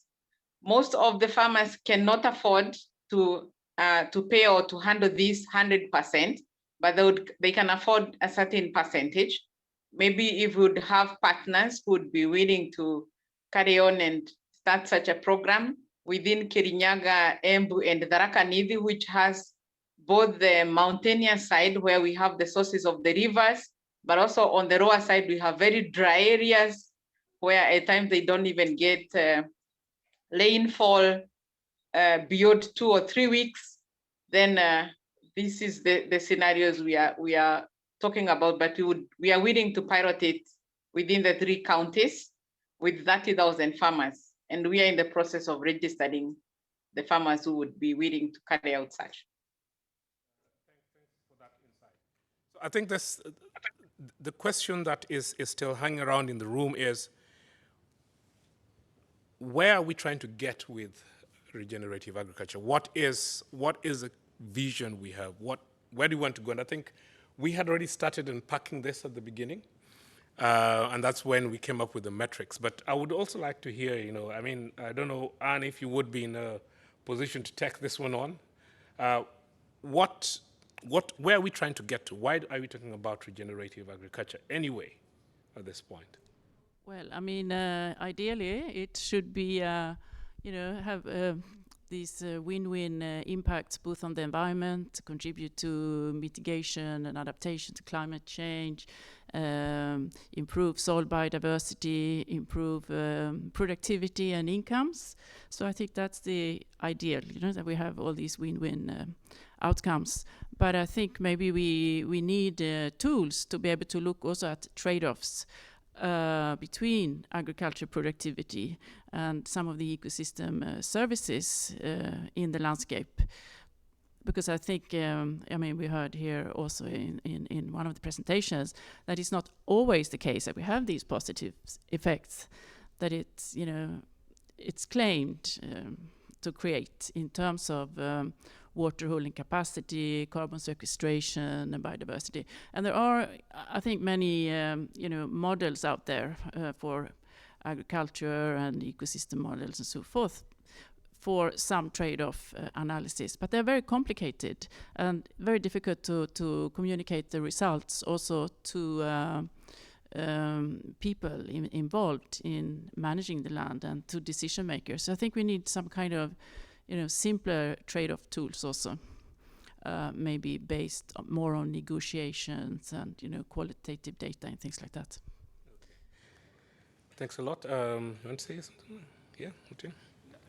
Most of the farmers cannot afford to pay or to handle this 100%, but they can afford a certain percentage. Maybe if we would have partners who would be willing to carry on and start such a program within Kirinyaga, Embu, and Tharaka Nithi, which has both the mountainous side where we have the sources of the rivers, but also on the lower side, we have very dry areas where at times they don't even get rainfall beyond 2 or 3 weeks. Then this is the scenarios we are talking about, but we are willing to pilot it within the 3 counties with 30,000 farmers. And we are in the process of registering the farmers who would be willing to carry out such. Thanks for that insight. So I think the question that is still hanging around in the room is, where are we trying to get with regenerative agriculture? What is the vision we have? Where do we want to go? And I think we had already started unpacking this at the beginning. And that's when we came up with the metrics. But I would also like to hear, I mean, I don't know, Anne, if you would be in a position to take this one on. Where are we trying to get to? Why are we talking about regenerative agriculture anyway at this point? Well, I mean, ideally, it should be, have these win-win impacts both on the environment, contribute to mitigation and adaptation to climate change, improve soil biodiversity, improve productivity and incomes. So I think that's the ideal, that we have all these win-win outcomes. But I think maybe we need tools to be able to look also at trade-offs between agriculture productivity and some of the ecosystem services in the landscape. Because I think, we heard here also in one of the presentations that it's not always the case that we have these positive effects that it's claimed to create in terms of water holding capacity, carbon sequestration, and biodiversity. And there are, I think, many models out there for agriculture and ecosystem models and so forth for some trade-off analysis, but they're very complicated and very difficult to communicate the results also to people involved in managing the land and to decision makers. So I think we need some kind of simpler trade-off tools also, maybe based more on negotiations and qualitative data and things like that. Thanks a lot. You want to say something? Yeah, okay.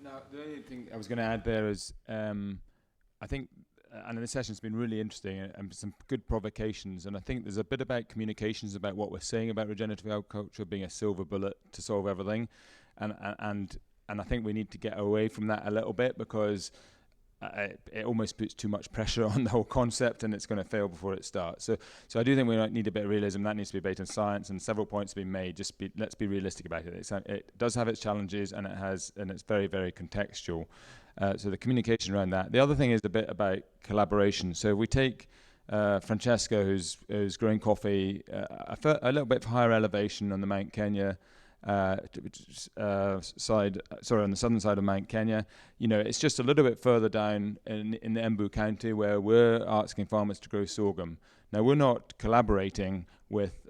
Now, the only thing I was going to add there is, I think, and the session's been really interesting and some good provocations, and I think there's a bit about communications about what we're saying about regenerative agriculture being a silver bullet to solve everything, and I think we need to get away from that a little bit because it almost puts too much pressure on the whole concept and it's going to fail before it starts. So I do think we need a bit of realism. That needs to be based on science, and several points have been made. Let's be realistic about it. It does have its challenges, and it's very, very contextual. So the communication around that. The other thing is a bit about collaboration. So we take Francesca, who's growing coffee a little bit higher elevation on the Mount Kenya on the southern side of Mount Kenya. It's just a little bit further down in the Embu County where we're asking farmers to grow sorghum. Now, we're not collaborating with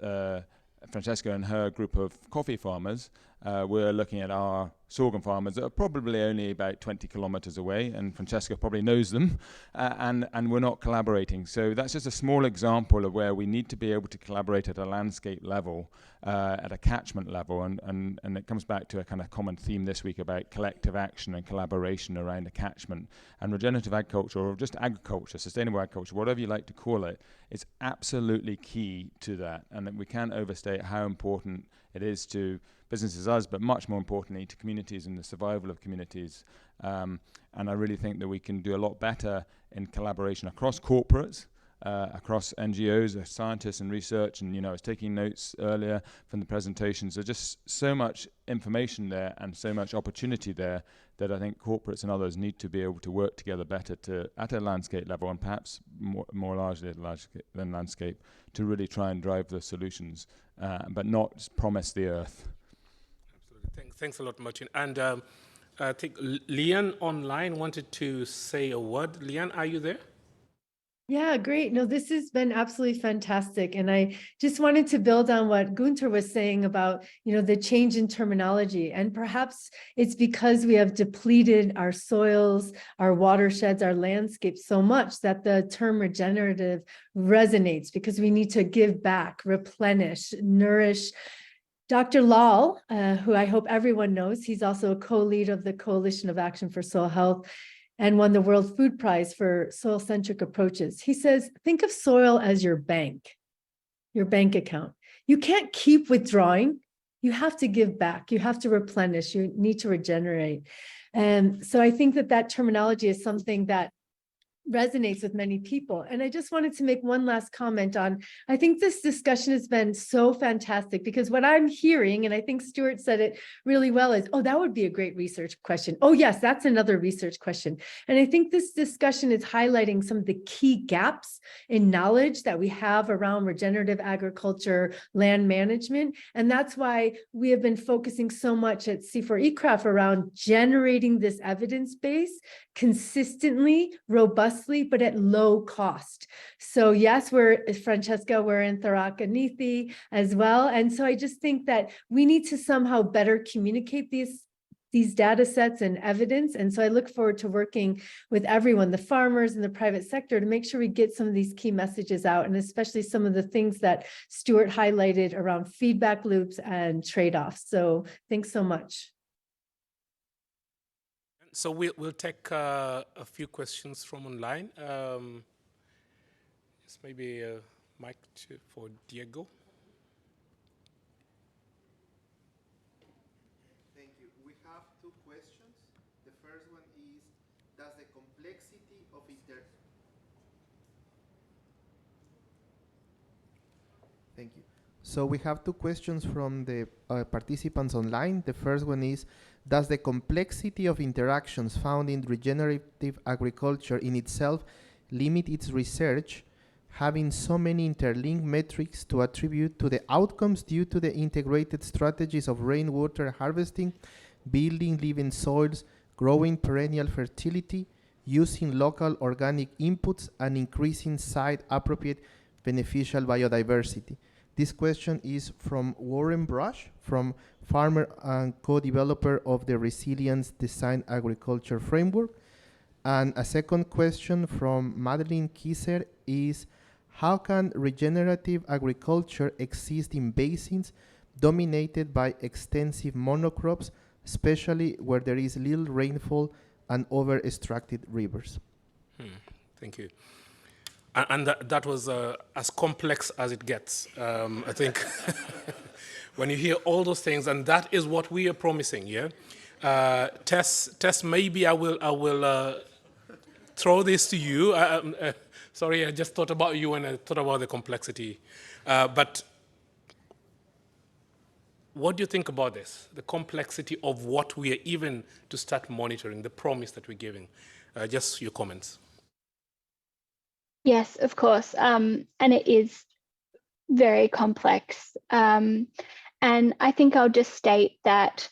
Francesca and her group of coffee farmers. We're looking at our sorghum farmers that are probably only about 20 kilometers away, and Francesca probably knows them, and we're not collaborating. So that's just a small example of where we need to be able to collaborate at a landscape level, at a catchment level, and it comes back to a kind of common theme this week about collective action and collaboration around a catchment. And regenerative agriculture, or just agriculture, sustainable agriculture, whatever you like to call it, is absolutely key to that, and that we can't overstate how important it is to businesses, us, but much more importantly to communities and the survival of communities. And I really think that we can do a lot better in collaboration across corporates, across NGOs, scientists and research. And I was taking notes earlier from the presentations. There's just so much information there and so much opportunity there that I think corporates and others need to be able to work together better at a landscape level, and perhaps more largely than landscape, to really try and drive the solutions, but not promise the earth. Absolutely. Thanks a lot, Martin. And I think Leanne online wanted to say a word. Leanne, are you there? Yeah, great. No, this has been absolutely fantastic. And I just wanted to build on what Gunther was saying about, the change in terminology. And perhaps it's because we have depleted our soils, our watersheds, our landscapes so much that the term regenerative resonates, because we need to give back, replenish, nourish. Dr. Lal, who I hope everyone knows, he's also a co-lead of the Coalition of Action for Soil Health and won the World Food Prize for soil-centric approaches. He says, think of soil as your bank account. You can't keep withdrawing. You have to give back. You have to replenish. You need to regenerate. And so I think that terminology is something that resonates with many people. And I just wanted to make one last comment on, I think this discussion has been so fantastic, because what I'm hearing, and I think Stuart said it really well, is, oh, that would be a great research question. Oh yes, that's another research question. And I think this discussion is highlighting some of the key gaps in knowledge that we have around regenerative agriculture, land management. And that's why we have been focusing so much at C4ECRAF around generating this evidence base consistently, robustly, but at low cost. So yes, Francesca, we're in Tharaka Nithi as well. And so I just think that we need to somehow better communicate these data sets and evidence. And so I look forward to working with everyone, the farmers and the private sector, to make sure we get some of these key messages out, and especially some of the things that Stuart highlighted around feedback loops and trade-offs. So thanks so much. So we'll take a few questions from online. Just maybe a mic for Diego. Thank you. We have two questions. The first one is, does the complexity of Thank you. So we have two questions from the participants online. The first one is, does the complexity of interactions found in regenerative agriculture in itself limit its research, having so many interlinked metrics to attribute to the outcomes due to the integrated strategies of rainwater harvesting, building living soils, growing perennial fertility, using local organic inputs, and increasing site-appropriate beneficial biodiversity? This question is from Warren Brush, from farmer and co-developer of the Resilience Design Agriculture Framework. And a second question from Madeline Kieser is, how can regenerative agriculture exist in basins dominated by extensive monocrops, especially where there is little rainfall and over-extracted rivers? Thank you. And that was as complex as it gets, I think. When you hear all those things, and that is what we are promising, yeah? Tess, maybe I will throw this to you. Sorry, I just thought about you when I thought about the complexity. But what do you think about this? The complexity of what we are even to start monitoring, the promise that we're giving. Just your comments. Yes, of course. And it is very complex. And I think I'll just state that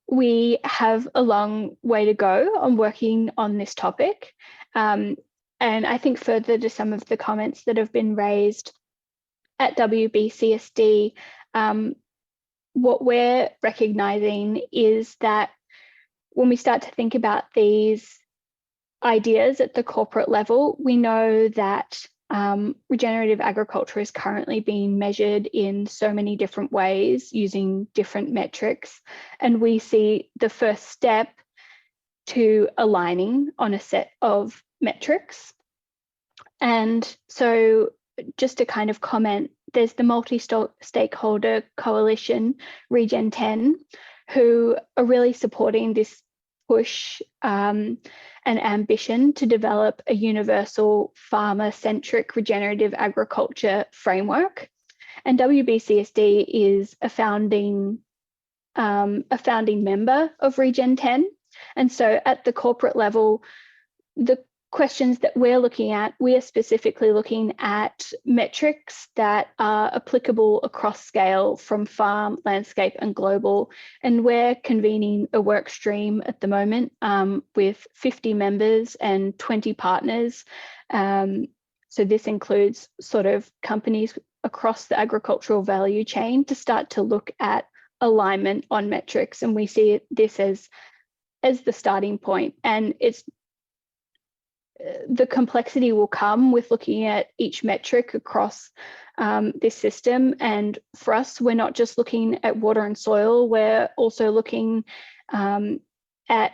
we have a long way to go on working on this topic. And I think further to some of the comments that have been raised at WBCSD, what we're recognizing is that when we start to think about these ideas at the corporate level, we know that regenerative agriculture is currently being measured in so many different ways using different metrics. And we see the first step to aligning on a set of metrics. And so just to kind of comment, there's the multi-stakeholder coalition, Regen 10, who are really supporting this push and ambition to develop a universal farmer-centric regenerative agriculture framework. And WBCSD is a founding member of Regen 10. And so at the corporate level, the questions that we're looking at, we are specifically looking at metrics that are applicable across scale from farm, landscape, and global. And we're convening a work stream at the moment with 50 members and 20 partners. So this includes sort of companies across the agricultural value chain to start to look at alignment on metrics. And we see this as the starting point. And it's the complexity will come with looking at each metric across this system. And for us, we're not just looking at water and soil, we're also looking at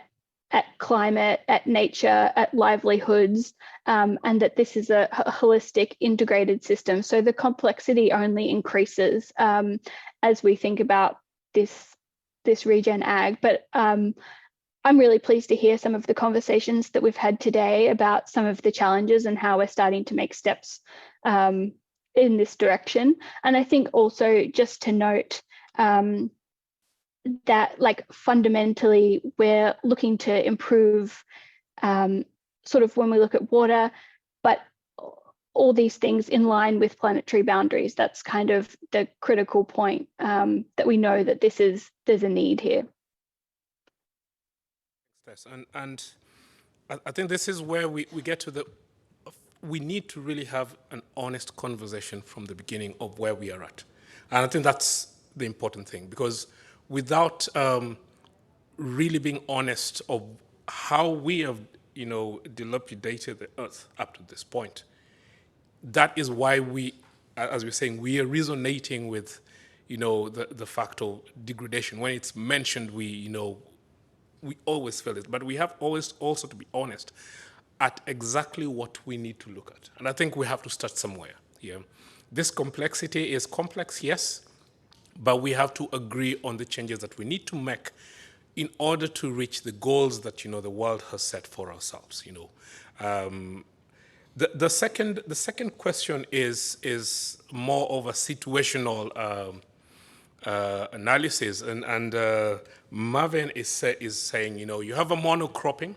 climate, at nature, at livelihoods, and that this is a holistic, integrated system. So the complexity only increases as we think about this regen ag. But I'm really pleased to hear some of the conversations that we've had today about some of the challenges and how we're starting to make steps in this direction. And I think also just to note that like fundamentally we're looking to improve sort of when we look at water, but all these things in line with planetary boundaries. That's kind of the critical point that we know that there's a need here. And I think this is where we get to we need to really have an honest conversation from the beginning of where we are at. And I think that's the important thing, because without really being honest of how we have, dilapidated the earth up to this point, that is why we, as we're saying, we are resonating with, the fact of degradation. When it's mentioned, we always feel it, but we have always also to be honest at exactly what we need to look at. And I think we have to start somewhere here. This complexity is complex, yes, but we have to agree on the changes that we need to make in order to reach the goals that, the world has set for ourselves, The second question is more of a situational analysis, and Marvin is saying, you have a monocropping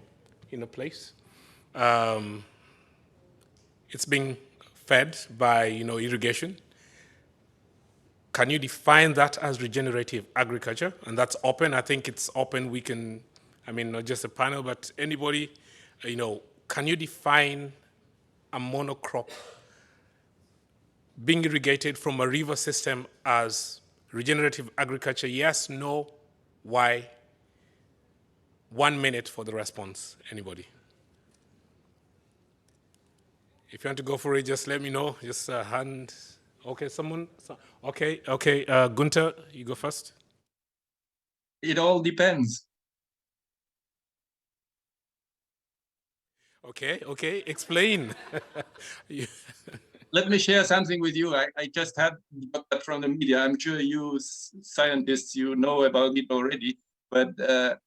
in a place. It's being fed by, irrigation. Can you define that as regenerative agriculture? And that's open. I think it's open. We can, not just a panel, but anybody, can you define a monocrop being irrigated from a river system as regenerative agriculture? Yes, no, why? 1 minute for the response, anybody. If you want to go for it, just let me know. Just a hand. Okay, someone? Okay. Gunther, you go first. It all depends. Okay, explain. Let me share something with you. I just got that from the media. I'm sure you scientists, you know about it already, but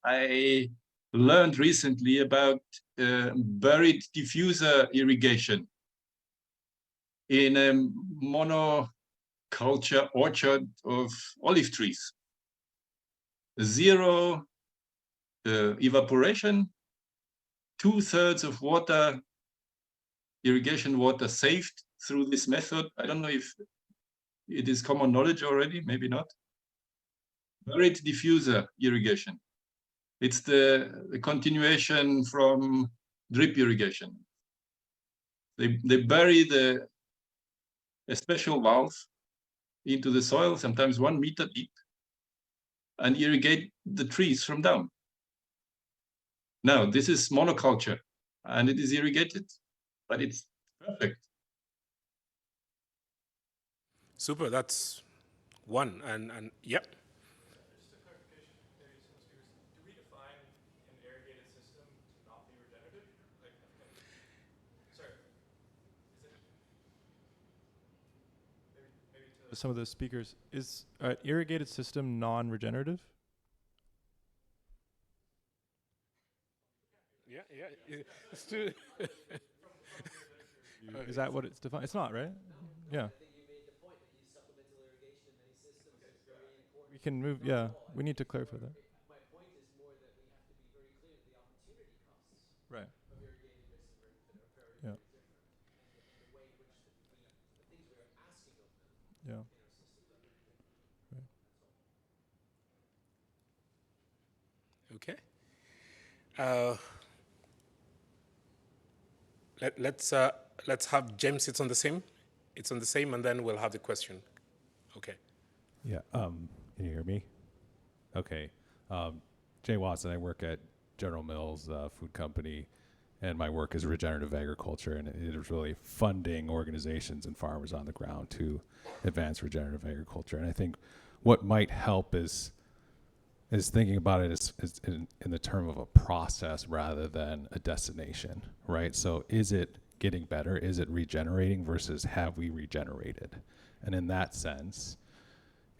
I learned recently about buried diffuser irrigation in a monoculture orchard of olive trees. Zero evaporation, 2/3 of water, irrigation water saved through this method. I don't know if it is common knowledge already, maybe not. Buried diffuser irrigation. It's the continuation from drip irrigation. They bury a special valve into the soil, sometimes 1 meter deep, and irrigate the trees from down. Now, this is monoculture, and it is irrigated, but it's perfect. Super, that's one. And yep. Just a clarification, maybe some speakers. Do we define an irrigated system to not be regenerative? Like, sorry. Maybe to some of the speakers, is irrigated system non-regenerative? Yeah. It's too Is that what it's defined? It's not, right? Yeah. We can move, yeah, we need to clarify that. My point is more that we have to be very clear that the opportunity costs right. of irrigated mix and rainfed are very, Yeah. very different. And the way in which the things we are asking of them Yeah. in our systems are very different. Right. okay. Let's have James. It's on the same, and then we'll have the question. Okay. Yeah. Can you hear me? Okay. Jay Watson. I work at General Mills Food Company, and my work is regenerative agriculture, and it is really funding organizations and farmers on the ground to advance regenerative agriculture. And I think what might help is thinking about it is in the term of a process rather than a destination, right? So is it getting better? Is it regenerating versus have we regenerated? And in that sense,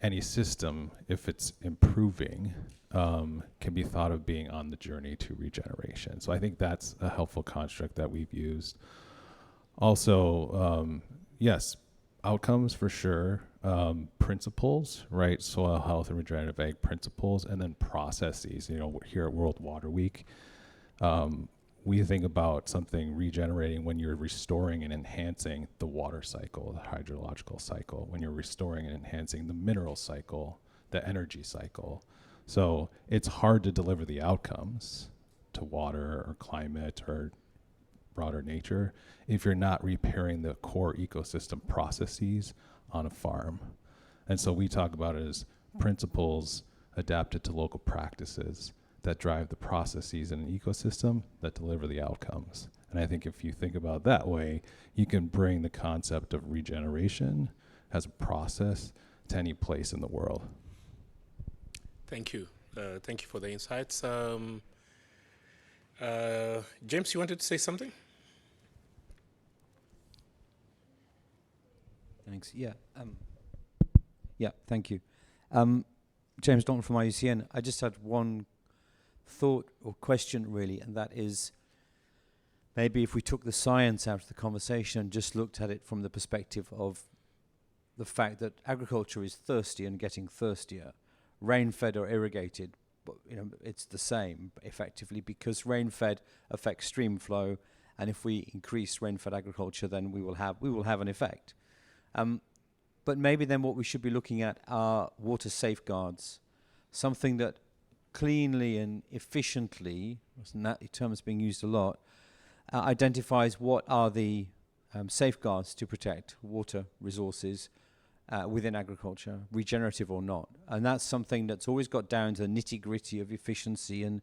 any system, if it's improving, can be thought of being on the journey to regeneration. So I think that's a helpful construct that we've used. Also, yes, outcomes for sure, principles, right? Soil health and regenerative ag principles, and then processes. You know, here at World Water Week, we think about something regenerating when you're restoring and enhancing the water cycle, the hydrological cycle, when you're restoring and enhancing the mineral cycle, the energy cycle. So it's hard to deliver the outcomes to water or climate or broader nature if you're not repairing the core ecosystem processes on a farm. And so we talk about it as principles adapted to local practices that drive the processes in an ecosystem that deliver the outcomes. And I think if you think about it that way, you can bring the concept of regeneration as a process to any place in the world. Thank you. Thank you for the insights. James, you wanted to say something? Thanks. Yeah. Thank you. James Dalton from IUCN. I just had one thought or question really, and that is maybe if we took the science out of the conversation and just looked at it from the perspective of the fact that agriculture is thirsty and getting thirstier, rain-fed or irrigated, but it's the same effectively, because rain-fed affects stream flow, and if we increase rain-fed agriculture, then we will have an effect. But maybe then what we should be looking at are water safeguards, something that cleanly and efficiently, that term is being used a lot, identifies what are the safeguards to protect water resources within agriculture, regenerative or not. And that's something that's always got down to the nitty-gritty of efficiency and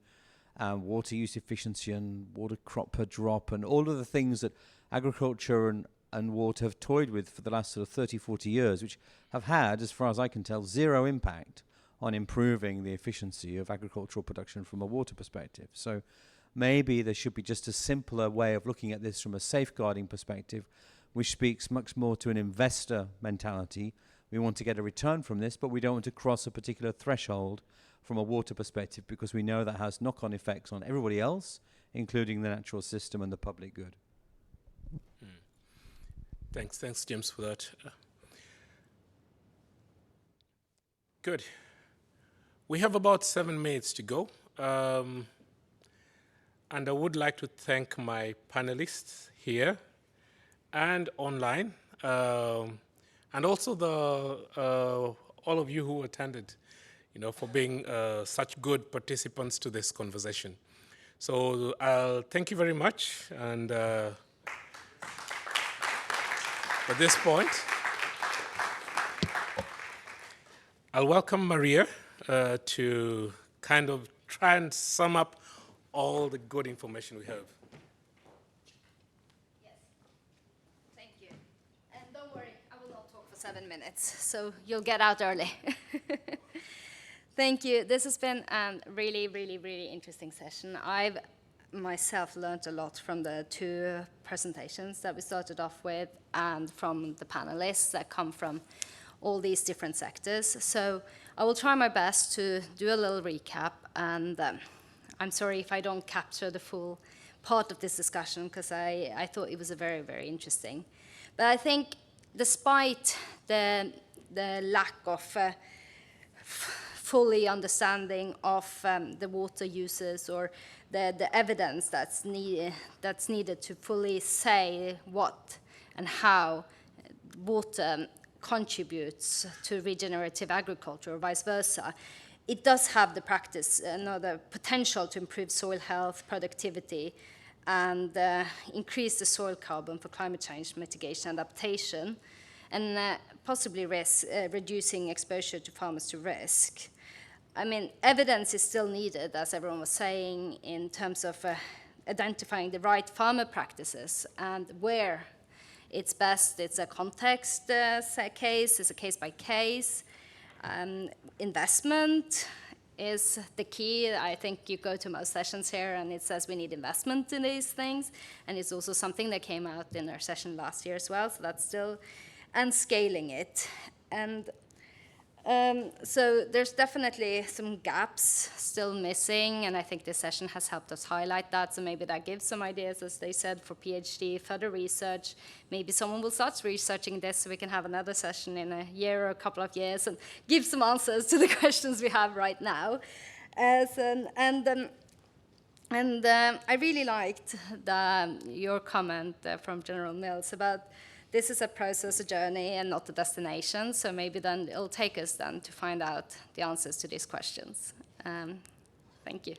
water use efficiency and water crop per drop and all of the things that agriculture and water have toyed with for the last sort of 30, 40 years, which have had, as far as I can tell, zero impact on improving the efficiency of agricultural production from a water perspective. So maybe there should be just a simpler way of looking at this from a safeguarding perspective, which speaks much more to an investor mentality. We want to get a return from this, but we don't want to cross a particular threshold from a water perspective, because we know that has knock-on effects on everybody else, including the natural system and the public good. Thanks, James, for that. Good. We have about 7 minutes to go. And I would like to thank my panelists here and online and also all of you who attended, for being such good participants to this conversation. So thank you very much, and at this point, I'll welcome Maria to kind of try and sum up all the good information we have. Yes, thank you. And don't worry, I will not talk for 7 minutes, so you'll get out early. Thank you. This has been a really, really, really interesting session. I've myself learned a lot from the 2 presentations that we started off with and from the panelists that come from all these different sectors. So I will try my best to do a little recap, and I'm sorry if I don't capture the full part of this discussion, because I thought it was a very, very interesting. But I think despite the lack of fully understanding of the water uses or the evidence that's needed to fully say what and how water contributes to regenerative agriculture or vice versa, it does have the practice, the potential to improve soil health, productivity, and increase the soil carbon for climate change mitigation and adaptation, and possibly reducing exposure to farmers to risk. I mean, evidence is still needed, as everyone was saying, in terms of identifying the right farmer practices and where it's best. It's a context case, it's a case by case. Investment is the key. I think you go to most sessions here and it says we need investment in these things. And it's also something that came out in our session last year as well, so that's still, and scaling it. And so there's definitely some gaps still missing, and I think this session has helped us highlight that, so maybe that gives some ideas, as they said, for PhD, further research. Maybe someone will start researching this so we can have another session in a year or a couple of years and give some answers to the questions we have right now. I really liked your comment from General Mills about this is a process, a journey, and not a destination. So maybe then it'll take us then to find out the answers to these questions. Thank you.